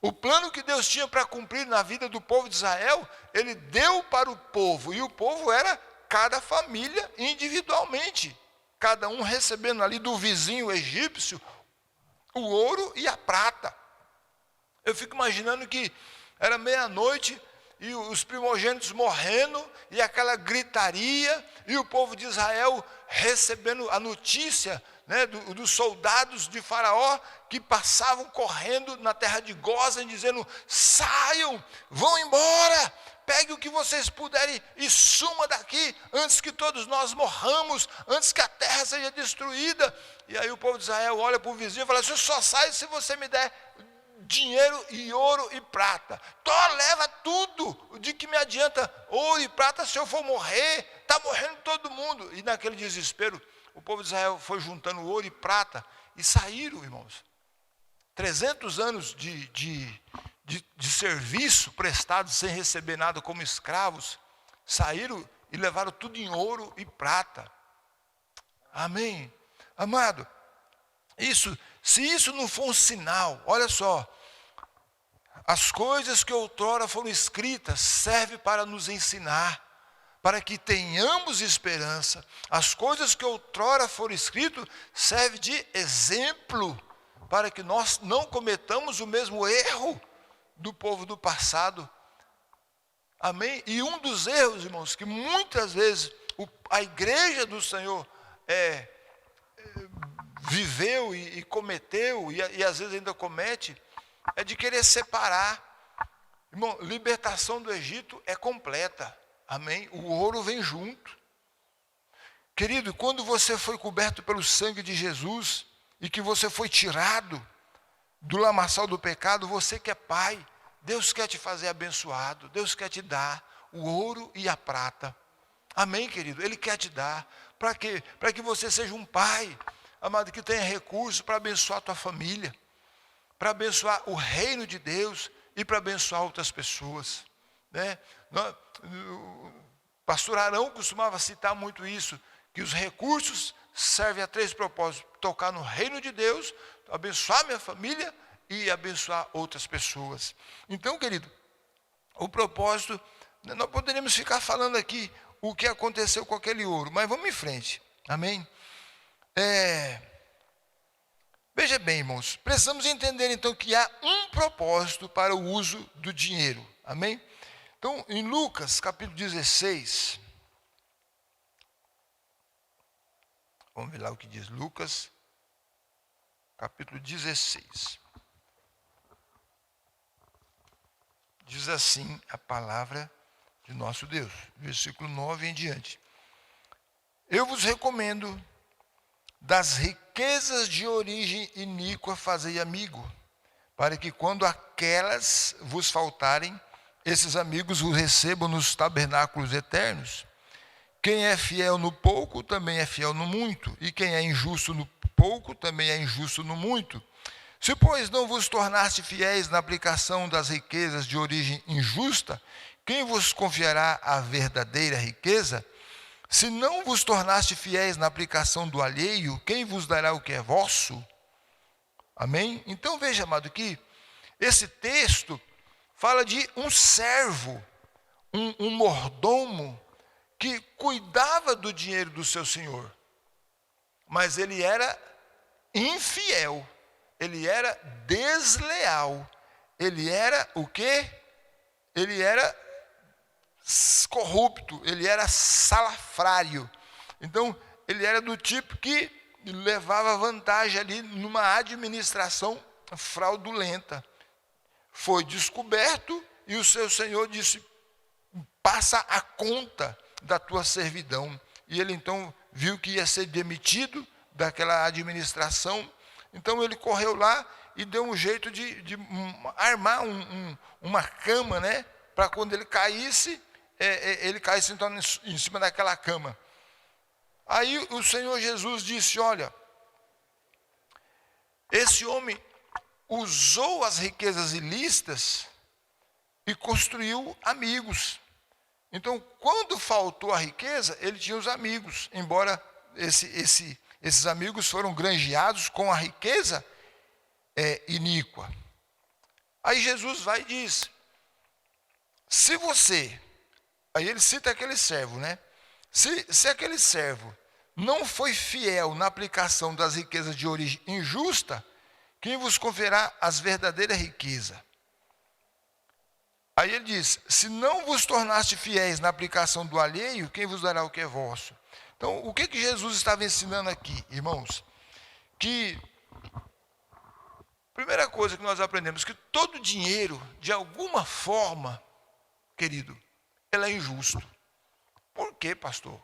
O plano que Deus tinha para cumprir na vida do povo de Israel, Ele deu para o povo. E o povo era cada família individualmente. Cada um recebendo ali do vizinho egípcio o ouro e a prata. Eu fico imaginando que era meia-noite e os primogênitos morrendo e aquela gritaria e o povo de Israel recebendo a notícia, né, dos soldados de Faraó que passavam correndo na terra de Gósen dizendo: saiam, vão embora, pegue o que vocês puderem e suma daqui antes que todos nós morramos, antes que a terra seja destruída. E aí o povo de Israel olha para o vizinho e fala: eu só saio se você me der dinheiro e ouro e prata. Leva tudo. De que me adianta ouro e prata se eu for morrer? Está morrendo todo mundo. E naquele desespero, o povo de Israel foi juntando ouro e prata e saíram, irmãos. 300 anos de serviço prestado sem receber nada como escravos, saíram e levaram tudo em ouro e prata. Amém? Amado, se isso não for um sinal, olha só, as coisas que outrora foram escritas servem para nos ensinar, para que tenhamos esperança. As coisas que outrora foram escritas servem de exemplo, para que nós não cometamos o mesmo erro do povo do passado. Amém? E um dos erros, irmãos, que muitas vezes a igreja do Senhor viveu e cometeu, e às vezes ainda comete, é de querer separar. Irmão, libertação do Egito é completa. Amém? O ouro vem junto. Querido, quando você foi coberto pelo sangue de Jesus e que você foi tirado do lamaçal do pecado, você que é pai, Deus quer te fazer abençoado, Deus quer te dar o ouro e a prata. Amém, querido? Ele quer te dar. Para quê? Para que você seja um pai, amado, que tenha recurso para abençoar a tua família, para abençoar o reino de Deus e para abençoar outras pessoas, né? O pastor Arão costumava citar muito isso, que os recursos servem a 3 propósitos: tocar no reino de Deus, abençoar minha família e abençoar outras pessoas. Então, querido, o propósito, nós poderíamos ficar falando aqui o que aconteceu com aquele ouro, mas vamos em frente, amém? Veja bem, irmãos, precisamos entender então que há um propósito para o uso do dinheiro, amém? Então, em Lucas capítulo 16, vamos ver lá o que diz Lucas, capítulo 16. Diz assim a palavra de nosso Deus, versículo 9 em diante. Eu vos recomendo das riquezas de origem iníqua fazei amigo, para que quando aquelas vos faltarem, esses amigos vos recebam nos tabernáculos eternos. Quem é fiel no pouco, também é fiel no muito, e quem é injusto no pouco, também é injusto no muito. Se, pois, não vos tornaste fiéis na aplicação das riquezas de origem injusta, quem vos confiará a verdadeira riqueza? Se não vos tornaste fiéis na aplicação do alheio, quem vos dará o que é vosso? Amém? Então veja, amado, que esse texto fala de um servo, um mordomo, que cuidava do dinheiro do seu senhor, mas ele era infiel. Ele era desleal. Ele era o quê? Ele era corrupto. Ele era salafrário. Então, ele era do tipo que levava vantagem ali numa administração fraudulenta. Foi descoberto e o seu senhor disse: passa a conta da tua servidão. E ele então viu que ia ser demitido daquela administração. Então ele correu lá e deu um jeito de armar uma cama, né? Para quando ele caísse então em cima daquela cama. Aí o Senhor Jesus disse: olha, esse homem usou as riquezas ilícitas e construiu amigos. Então, quando faltou a riqueza, ele tinha os amigos, embora esses amigos foram granjeados com a riqueza iníqua. Aí Jesus vai e diz: se você, aí ele cita aquele servo, né? Se aquele servo não foi fiel na aplicação das riquezas de origem injusta, quem vos conferirá as verdadeiras riquezas? Aí ele diz: se não vos tornaste fiéis na aplicação do alheio, quem vos dará o que é vosso? Então, o que Jesus estava ensinando aqui, irmãos? Que, primeira coisa que nós aprendemos, que todo dinheiro, de alguma forma, querido, ele é injusto. Por quê, pastor?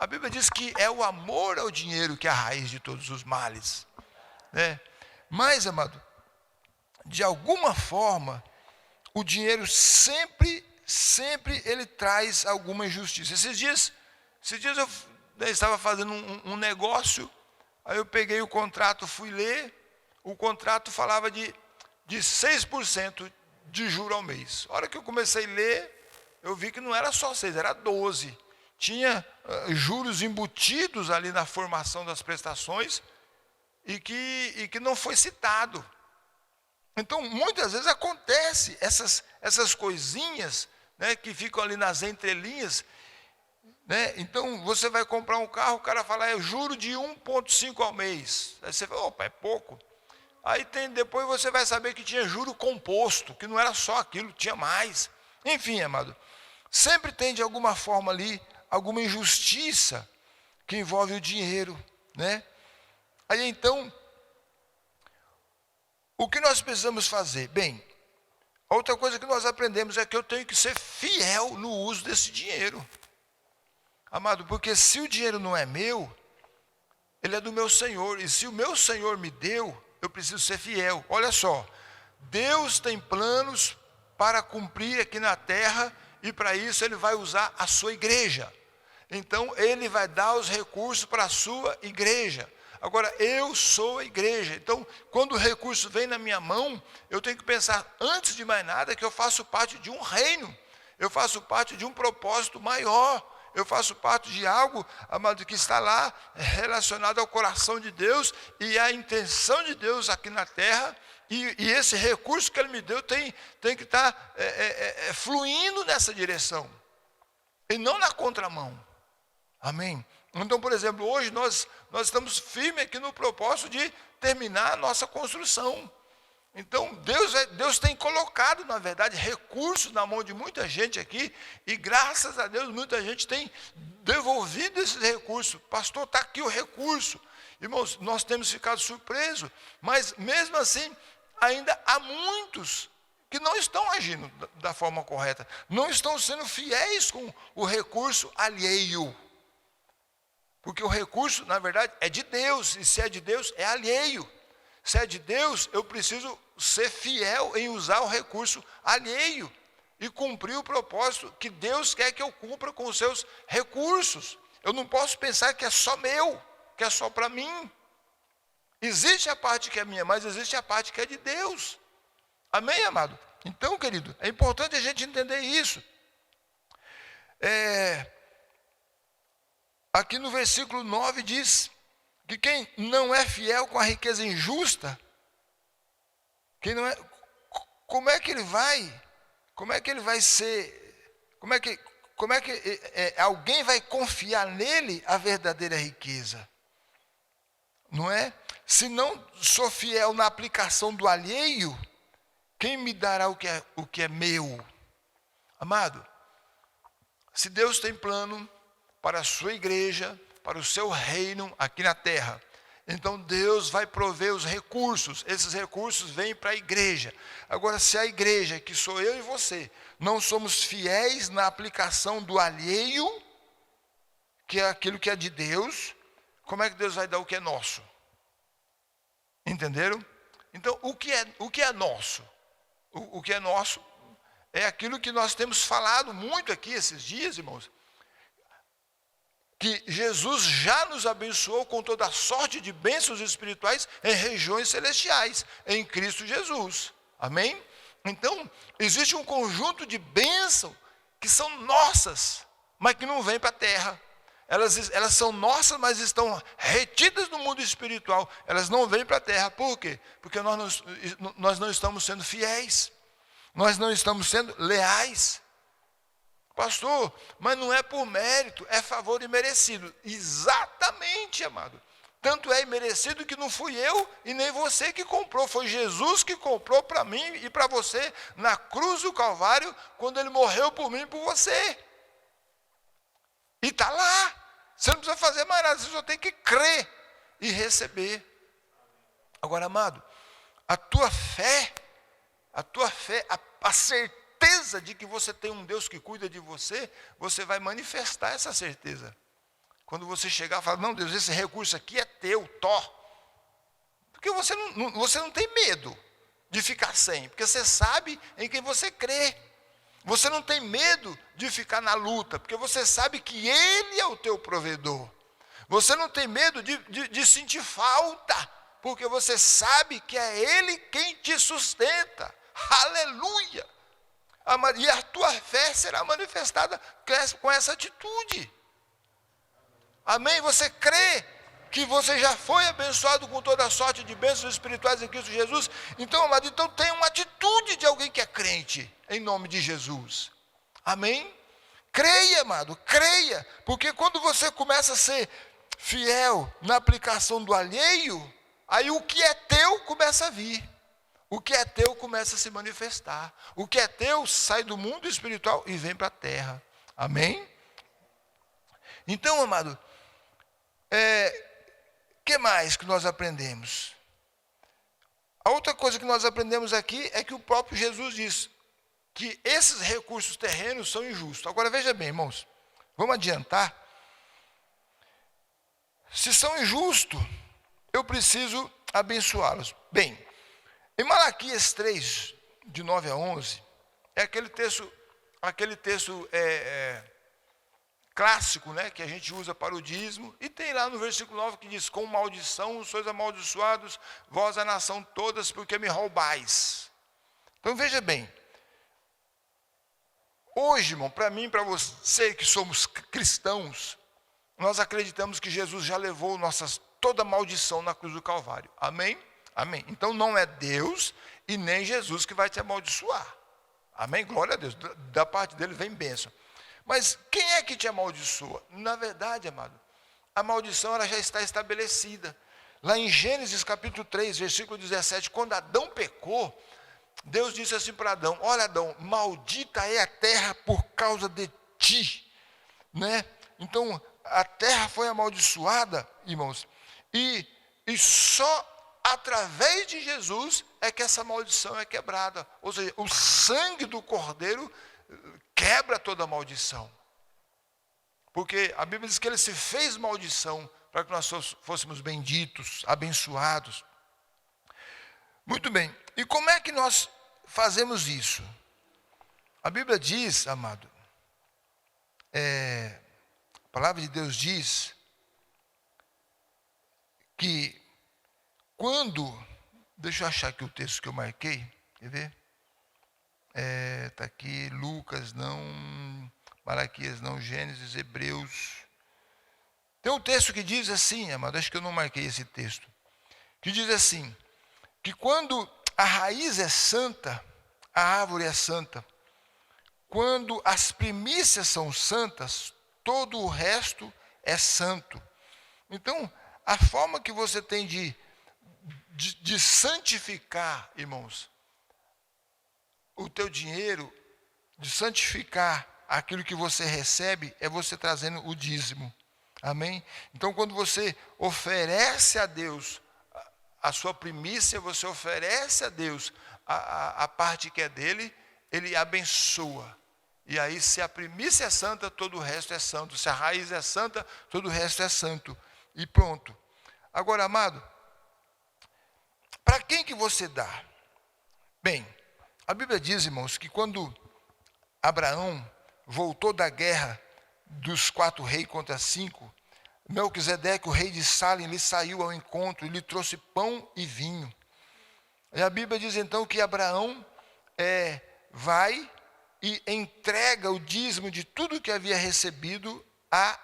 A Bíblia diz que é o amor ao dinheiro que é a raiz de todos os males, né? Mas, amado, de alguma forma, o dinheiro sempre ele traz alguma injustiça. Esses dias eu estava fazendo um negócio, aí eu peguei o contrato, fui ler, o contrato falava de 6% de juro ao mês. A hora que eu comecei a ler, eu vi que não era só 6, era 12. Tinha juros embutidos ali na formação das prestações e que não foi citado. Então, muitas vezes acontece essas coisinhas, né, que ficam ali nas entrelinhas, né? Então, você vai comprar um carro, o cara fala: eu juro de 1,5 ao mês. Aí você fala: opa, é pouco. Aí depois você vai saber que tinha juro composto, que não era só aquilo, tinha mais. Enfim, amado, sempre tem de alguma forma ali alguma injustiça que envolve o dinheiro, né? Aí então, o que nós precisamos fazer? Bem, a outra coisa que nós aprendemos é que eu tenho que ser fiel no uso desse dinheiro. Amado, porque se o dinheiro não é meu, ele é do meu Senhor. E se o meu Senhor me deu, eu preciso ser fiel. Olha só, Deus tem planos para cumprir aqui na terra, e para isso ele vai usar a sua igreja. Então ele vai dar os recursos para a sua igreja. Agora, eu sou a igreja. Então, quando o recurso vem na minha mão, eu tenho que pensar, antes de mais nada, que eu faço parte de um reino. Eu faço parte de um propósito maior. eu faço parte de algo, amado, que está lá relacionado ao coração de Deus e à intenção de Deus aqui na terra. E esse recurso que Ele me deu tem que estar fluindo nessa direção e não na contramão. Amém? Então, por exemplo, hoje nós estamos firmes aqui no propósito de terminar a nossa construção. Então, Deus tem colocado, na verdade, recursos na mão de muita gente aqui, e graças a Deus muita gente tem devolvido esses recursos. Pastor, está aqui o recurso. Irmãos, nós temos ficado surpresos, mas mesmo assim, ainda há muitos que não estão agindo da forma correta, não estão sendo fiéis com o recurso alheio. Porque o recurso, na verdade, é de Deus, e se é de Deus, é alheio. Se é de Deus, eu preciso ser fiel em usar o recurso alheio e cumprir o propósito que Deus quer que eu cumpra com os seus recursos. Eu não posso pensar que é só meu, que é só para mim. Existe a parte que é minha, mas existe a parte que é de Deus. Amém, amado? Então, querido, é importante a gente entender isso. Aqui no versículo 9 diz que quem não é fiel com a riqueza injusta, quem não é, como é que ele vai ser, como é que alguém vai confiar nele a verdadeira riqueza? Não é? Se não sou fiel na aplicação do alheio, quem me dará o que é meu? Amado, se Deus tem plano para a sua igreja, para o seu reino aqui na terra, então Deus vai prover os recursos. Esses recursos vêm para a igreja. Agora, se a igreja, que sou eu e você, não somos fiéis na aplicação do alheio, que é aquilo que é de Deus, como é que Deus vai dar o que é nosso? Entenderam? Então, o que é nosso? O que é nosso é aquilo que nós temos falado muito aqui esses dias, irmãos, que Jesus já nos abençoou com toda a sorte de bênçãos espirituais em regiões celestiais, em Cristo Jesus. Amém? Então, existe um conjunto de bênçãos que são nossas, mas que não vêm para a terra. Elas são nossas, mas estão retidas no mundo espiritual. Elas não vêm para a terra. Por quê? Porque nós não estamos sendo fiéis. Nós não estamos sendo leais. Pastor, mas não é por mérito, é favor imerecido. Exatamente, amado. Tanto é imerecido que não fui eu e nem você que comprou. Foi Jesus que comprou para mim e para você na cruz do Calvário, quando Ele morreu por mim e por você. E está lá. Você não precisa fazer mais nada, você só tem que crer e receber. Agora, amado, a tua fé, a certeza de que você tem um Deus que cuida de você, você vai manifestar essa certeza. Quando você chegar e falar, não, Deus, esse recurso aqui é teu, porque você não tem medo de ficar sem, porque você sabe em quem você crê. Você não tem medo de ficar na luta, porque você sabe que Ele é o teu provedor. Você não tem medo de sentir falta, porque você sabe que é Ele quem te sustenta. Aleluia! E a tua fé será manifestada com essa atitude. Amém? Você crê que você já foi abençoado com toda a sorte de bênçãos espirituais em Cristo Jesus? Então, amado, tem uma atitude de alguém que é crente, em nome de Jesus. Amém? Creia, amado, creia, porque quando você começa a ser fiel na aplicação do alheio, aí o que é teu começa a vir. O que é teu começa a se manifestar. O que é teu sai do mundo espiritual e vem para a terra. Amém? Então, amado, que mais que nós aprendemos? A outra coisa que nós aprendemos aqui é que o próprio Jesus diz que esses recursos terrenos são injustos. Agora veja bem, irmãos, vamos adiantar. Se são injustos, eu preciso abençoá-los. Bem, em Malaquias 3, de 9 a 11, é aquele texto clássico, né, que a gente usa para o dízimo, e tem lá no versículo 9 que diz, com maldição sois amaldiçoados, vós a nação todas, porque me roubais. Então veja bem, Hoje, irmão, para mim, para você que somos cristãos, nós acreditamos que Jesus já levou toda maldição na cruz do Calvário. Amém? Amém. Então não é Deus e nem Jesus que vai te amaldiçoar. Amém? Glória a Deus. Da parte dele vem bênção. Mas quem é que te amaldiçoa? Na verdade, amado, a maldição ela já está estabelecida. Lá em Gênesis capítulo 3, versículo 17, quando Adão pecou, Deus disse assim para Adão: olha, Adão, maldita é a terra por causa de ti. Né? Então, a terra foi amaldiçoada, irmãos, e só através de Jesus é que essa maldição é quebrada. Ou seja, o sangue do Cordeiro quebra toda a maldição. Porque a Bíblia diz que ele se fez maldição para que nós fôssemos benditos, abençoados. Muito bem. E como é que nós fazemos isso? A Bíblia diz, amado, a palavra de Deus diz que quando, deixa eu achar aqui o texto que eu marquei, quer ver? Está aqui, Lucas não, Malaquias não, Gênesis, Hebreus. Tem um texto que diz assim, amado, acho que eu não marquei esse texto, que diz assim, que quando a raiz é santa, a árvore é santa. Quando as primícias são santas, todo o resto é santo. Então, a forma que você tem de santificar, irmãos, o teu dinheiro, de santificar aquilo que você recebe, é você trazendo o dízimo. Amém? Então, quando você oferece a Deus a sua primícia, você oferece a Deus a parte que é dele, ele abençoa. E aí, se a primícia é santa, todo o resto é santo. Se a raiz é santa, todo o resto é santo. E pronto. Agora, amado, para quem que você dá? Bem, a Bíblia diz, irmãos, que quando Abraão voltou da guerra dos 4 reis contra 5, Melquisedeque, o rei de Salém, lhe saiu ao encontro e lhe trouxe pão e vinho. E a Bíblia diz então que Abraão vai e entrega o dízimo de tudo que havia recebido a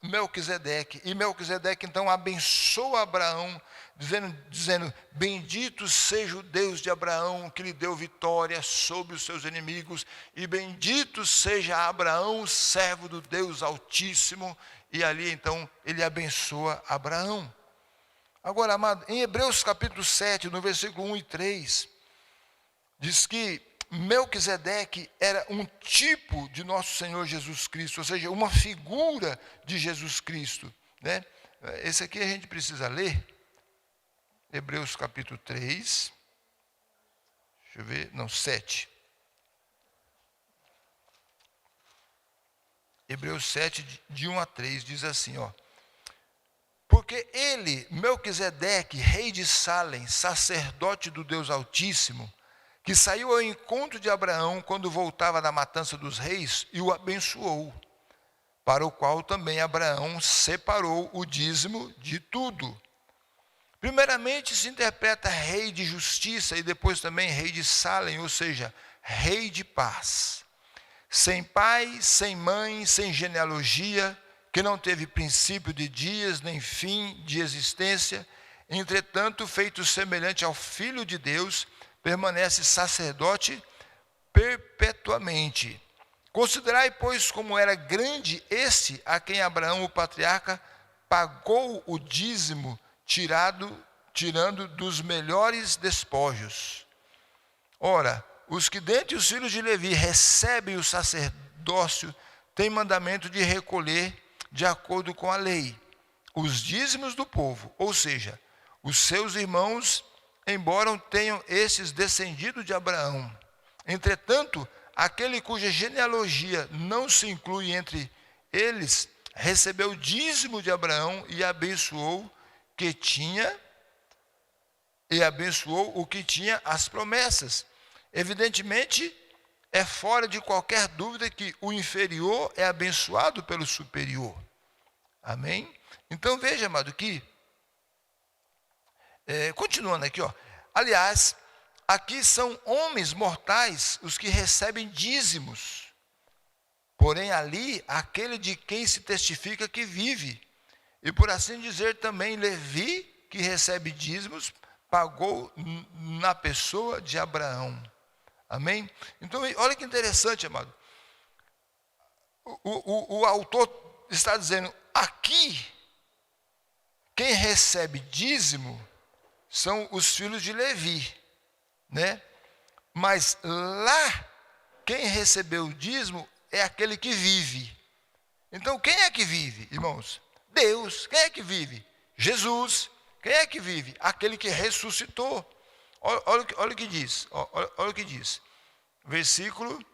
Melquisedeque. E Melquisedeque então abençoa Abraão, dizendo: bendito seja o Deus de Abraão, que lhe deu vitória sobre os seus inimigos, e bendito seja Abraão, servo do Deus Altíssimo. E ali então ele abençoa Abraão. Agora, amado, em Hebreus capítulo 7, no versículo 1 e 3, diz que Melquisedeque era um tipo de nosso Senhor Jesus Cristo, ou seja, uma figura de Jesus Cristo. Né? Esse aqui a gente precisa ler. Hebreus capítulo 3. Deixa eu ver. Não, 7. Hebreus 7, de 1 a 3, diz assim, ó. Porque ele, Melquisedeque, rei de Salém, sacerdote do Deus Altíssimo, que saiu ao encontro de Abraão quando voltava da matança dos reis e o abençoou, para o qual também Abraão separou o dízimo de tudo. Primeiramente se interpreta rei de justiça e depois também rei de Salém, ou seja, rei de paz. Sem pai, sem mãe, sem genealogia, que não teve princípio de dias, nem fim de existência, entretanto, feito semelhante ao Filho de Deus, permanece sacerdote perpetuamente. Considerai, pois, como era grande este a quem Abraão, o patriarca, pagou o dízimo, tirando dos melhores despojos. Ora, os que dentre os filhos de Levi recebem o sacerdócio têm mandamento de recolher, de acordo com a lei, os dízimos do povo, ou seja, os seus irmãos, embora tenham esses descendido de Abraão. Entretanto, aquele cuja genealogia não se inclui entre eles, recebeu o dízimo de Abraão e abençoou o que tinha as promessas. Evidentemente, é fora de qualquer dúvida que o inferior é abençoado pelo superior. Amém? Então veja, amado, que continuando aqui, ó. Aliás, aqui são homens mortais os que recebem dízimos. porém ali aquele de quem se testifica que vive. E por assim dizer também Levi, que recebe dízimos, pagou na pessoa de Abraão. Amém? Então, olha que interessante, amado. O autor está dizendo, aqui, quem recebe dízimo são os filhos de Levi, né? Mas lá, quem recebeu o dízimo é aquele que vive. Então, quem é que vive, irmãos? Deus. Quem é que vive? Jesus. Quem é que vive? Aquele que ressuscitou. Olha o que diz. Olha o que diz. Versículo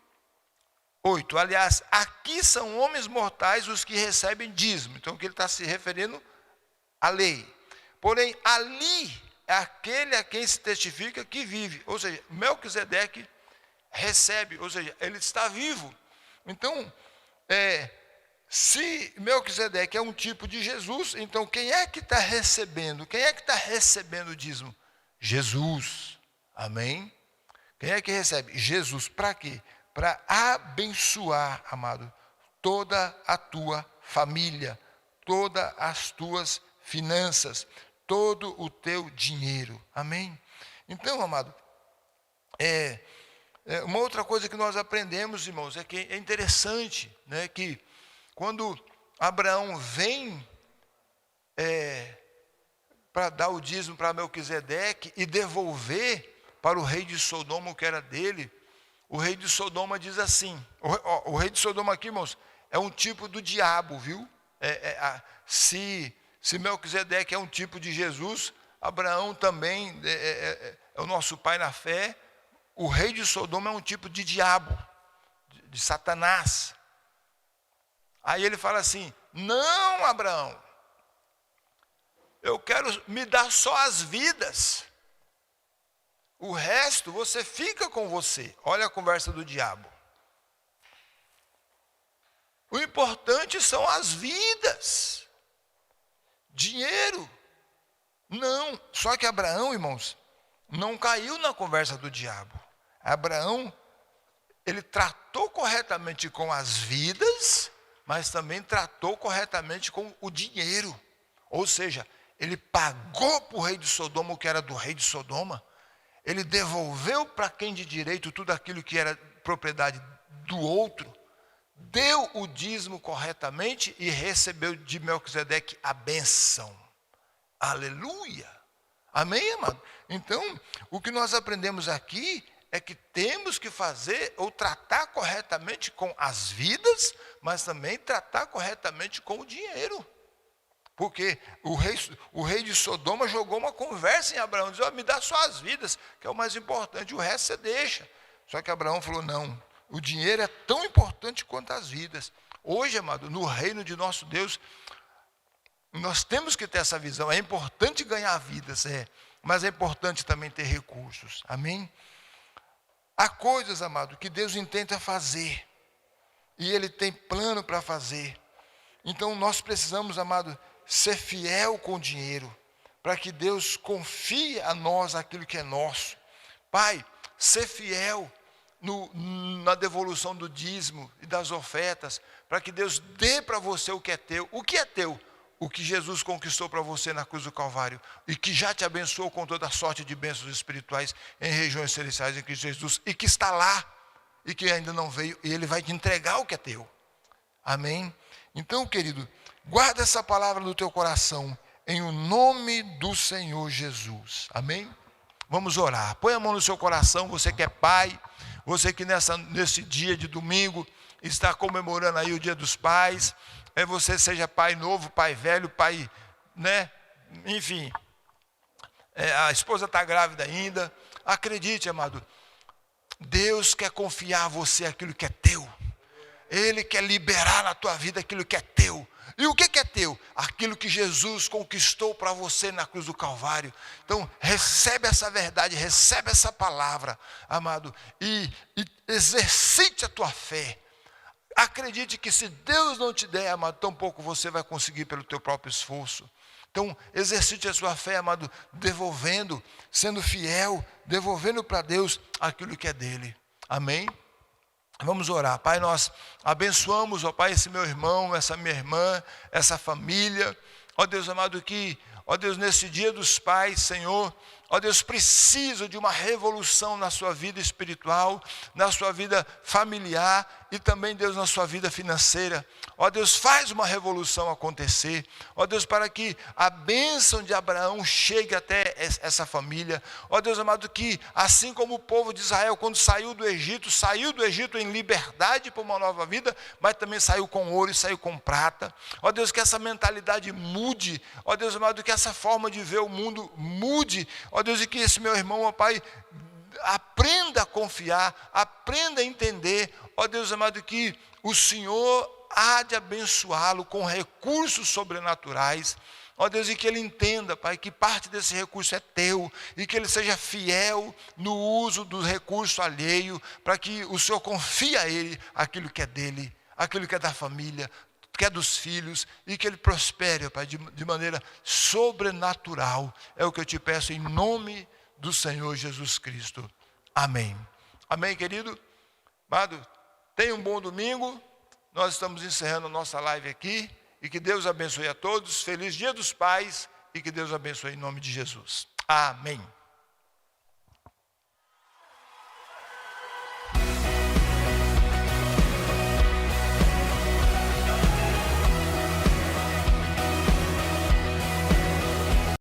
8. Aliás, aqui são homens mortais os que recebem dízimo. Então, que ele está se referindo à lei. Porém, ali é aquele a quem se testifica que vive. Ou seja, Melquisedeque recebe, ou seja, ele está vivo. Então, se Melquisedeque é um tipo de Jesus, então quem é que está recebendo? Quem é que está recebendo o dízimo? Jesus. Amém? Quem é que recebe? Jesus. Para quê? Para abençoar, amado, toda a tua família, todas as tuas finanças, todo o teu dinheiro. Amém? Então, amado, uma outra coisa que nós aprendemos, irmãos, é que é interessante, né, que quando Abraão vem para dar o dízimo para Melquisedeque e devolver para o rei de Sodoma o que era dele, o rei de Sodoma diz assim, o rei de Sodoma aqui, irmãos, é um tipo do diabo, viu? Se Melquisedeque é um tipo de Jesus, Abraão também é o nosso pai na fé, o rei de Sodoma é um tipo de diabo, de Satanás. Aí ele fala assim, não, Abraão, eu quero me dar só as vidas, o resto você fica com você. Olha a conversa do diabo. O importante são as vidas, dinheiro, não. Só que Abraão, irmãos, não caiu na conversa do diabo. Abraão, ele tratou corretamente com as vidas, mas também tratou corretamente com o dinheiro. Ou seja, ele pagou para o rei de Sodoma o que era do rei de Sodoma, ele devolveu para quem de direito tudo aquilo que era propriedade do outro, deu o dízimo corretamente e recebeu de Melquisedeque a bênção. Aleluia! Amém, amado? Então, o que nós aprendemos aqui é que temos que fazer ou tratar corretamente com as vidas, mas também tratar corretamente com o dinheiro. Porque o rei de Sodoma jogou uma conversa em Abraão, dizia, me dá só as vidas, que é o mais importante, o resto você deixa. Só que Abraão falou, não, o dinheiro é tão importante quanto as vidas. Hoje, amado, no reino de nosso Deus, nós temos que ter essa visão, é importante ganhar vidas, mas é importante também ter recursos, amém? Há coisas, amado, que Deus intenta fazer, e Ele tem plano para fazer. Então nós precisamos, amado, ser fiel com o dinheiro, para que Deus confie a nós aquilo que é nosso. Pai, ser fiel na devolução do dízimo e das ofertas, para que Deus dê para você o que é teu. O que é teu? O que Jesus conquistou para você na cruz do Calvário, e que já te abençoou com toda a sorte de bênçãos espirituais em regiões celestiais em Cristo Jesus, e que está lá, e que ainda não veio, e Ele vai te entregar o que é teu. Amém? Então, querido, guarda essa palavra no teu coração, em o nome do Senhor Jesus. Amém? Vamos orar. Põe a mão no seu coração, você que é pai, você que nesse dia de domingo está comemorando aí o Dia dos Pais, você seja pai novo, pai velho, pai, né? Enfim, a esposa está grávida ainda. Acredite, amado, Deus quer confiar a você aquilo que é teu. Ele quer liberar na tua vida aquilo que é teu. E o que é teu? Aquilo que Jesus conquistou para você na cruz do Calvário. Então, recebe essa verdade, recebe essa palavra, amado, e exercite a tua fé. Acredite que se Deus não te der, amado, tampouco você vai conseguir pelo teu próprio esforço. Então, exercite a sua fé, amado, devolvendo, sendo fiel, devolvendo para Deus aquilo que é dele. Amém? Vamos orar. Pai, nós abençoamos, ó Pai, esse meu irmão, essa minha irmã, essa família. Ó Deus amado, que, ó Deus, nesse dia dos pais, Senhor, ó Deus, precisa de uma revolução na sua vida espiritual, na sua vida familiar e também, Deus, na sua vida financeira. Ó Deus, faz uma revolução acontecer. Ó Deus, para que a bênção de Abraão chegue até essa família. Ó Deus amado, que assim como o povo de Israel, quando saiu do Egito em liberdade para uma nova vida, mas também saiu com ouro e saiu com prata. Ó Deus, que essa mentalidade mude. Ó Deus amado, que essa forma de ver o mundo mude. Ó Deus, e que esse meu irmão, ó Pai, aprenda a confiar, aprenda a entender, ó Deus amado, que o Senhor há de abençoá-lo com recursos sobrenaturais, ó Deus, e que ele entenda, Pai, que parte desse recurso é teu, e que ele seja fiel no uso do recurso alheio, para que o Senhor confie a ele aquilo que é dele, aquilo que é da família, que é dos filhos, e que ele prospere, Pai, de maneira sobrenatural. É o que eu te peço em nome do Senhor Jesus Cristo. Amém. Amém, querido? Amado, tenha um bom domingo. Nós estamos encerrando a nossa live aqui. E que Deus abençoe a todos. Feliz Dia dos Pais. E que Deus abençoe em nome de Jesus. Amém.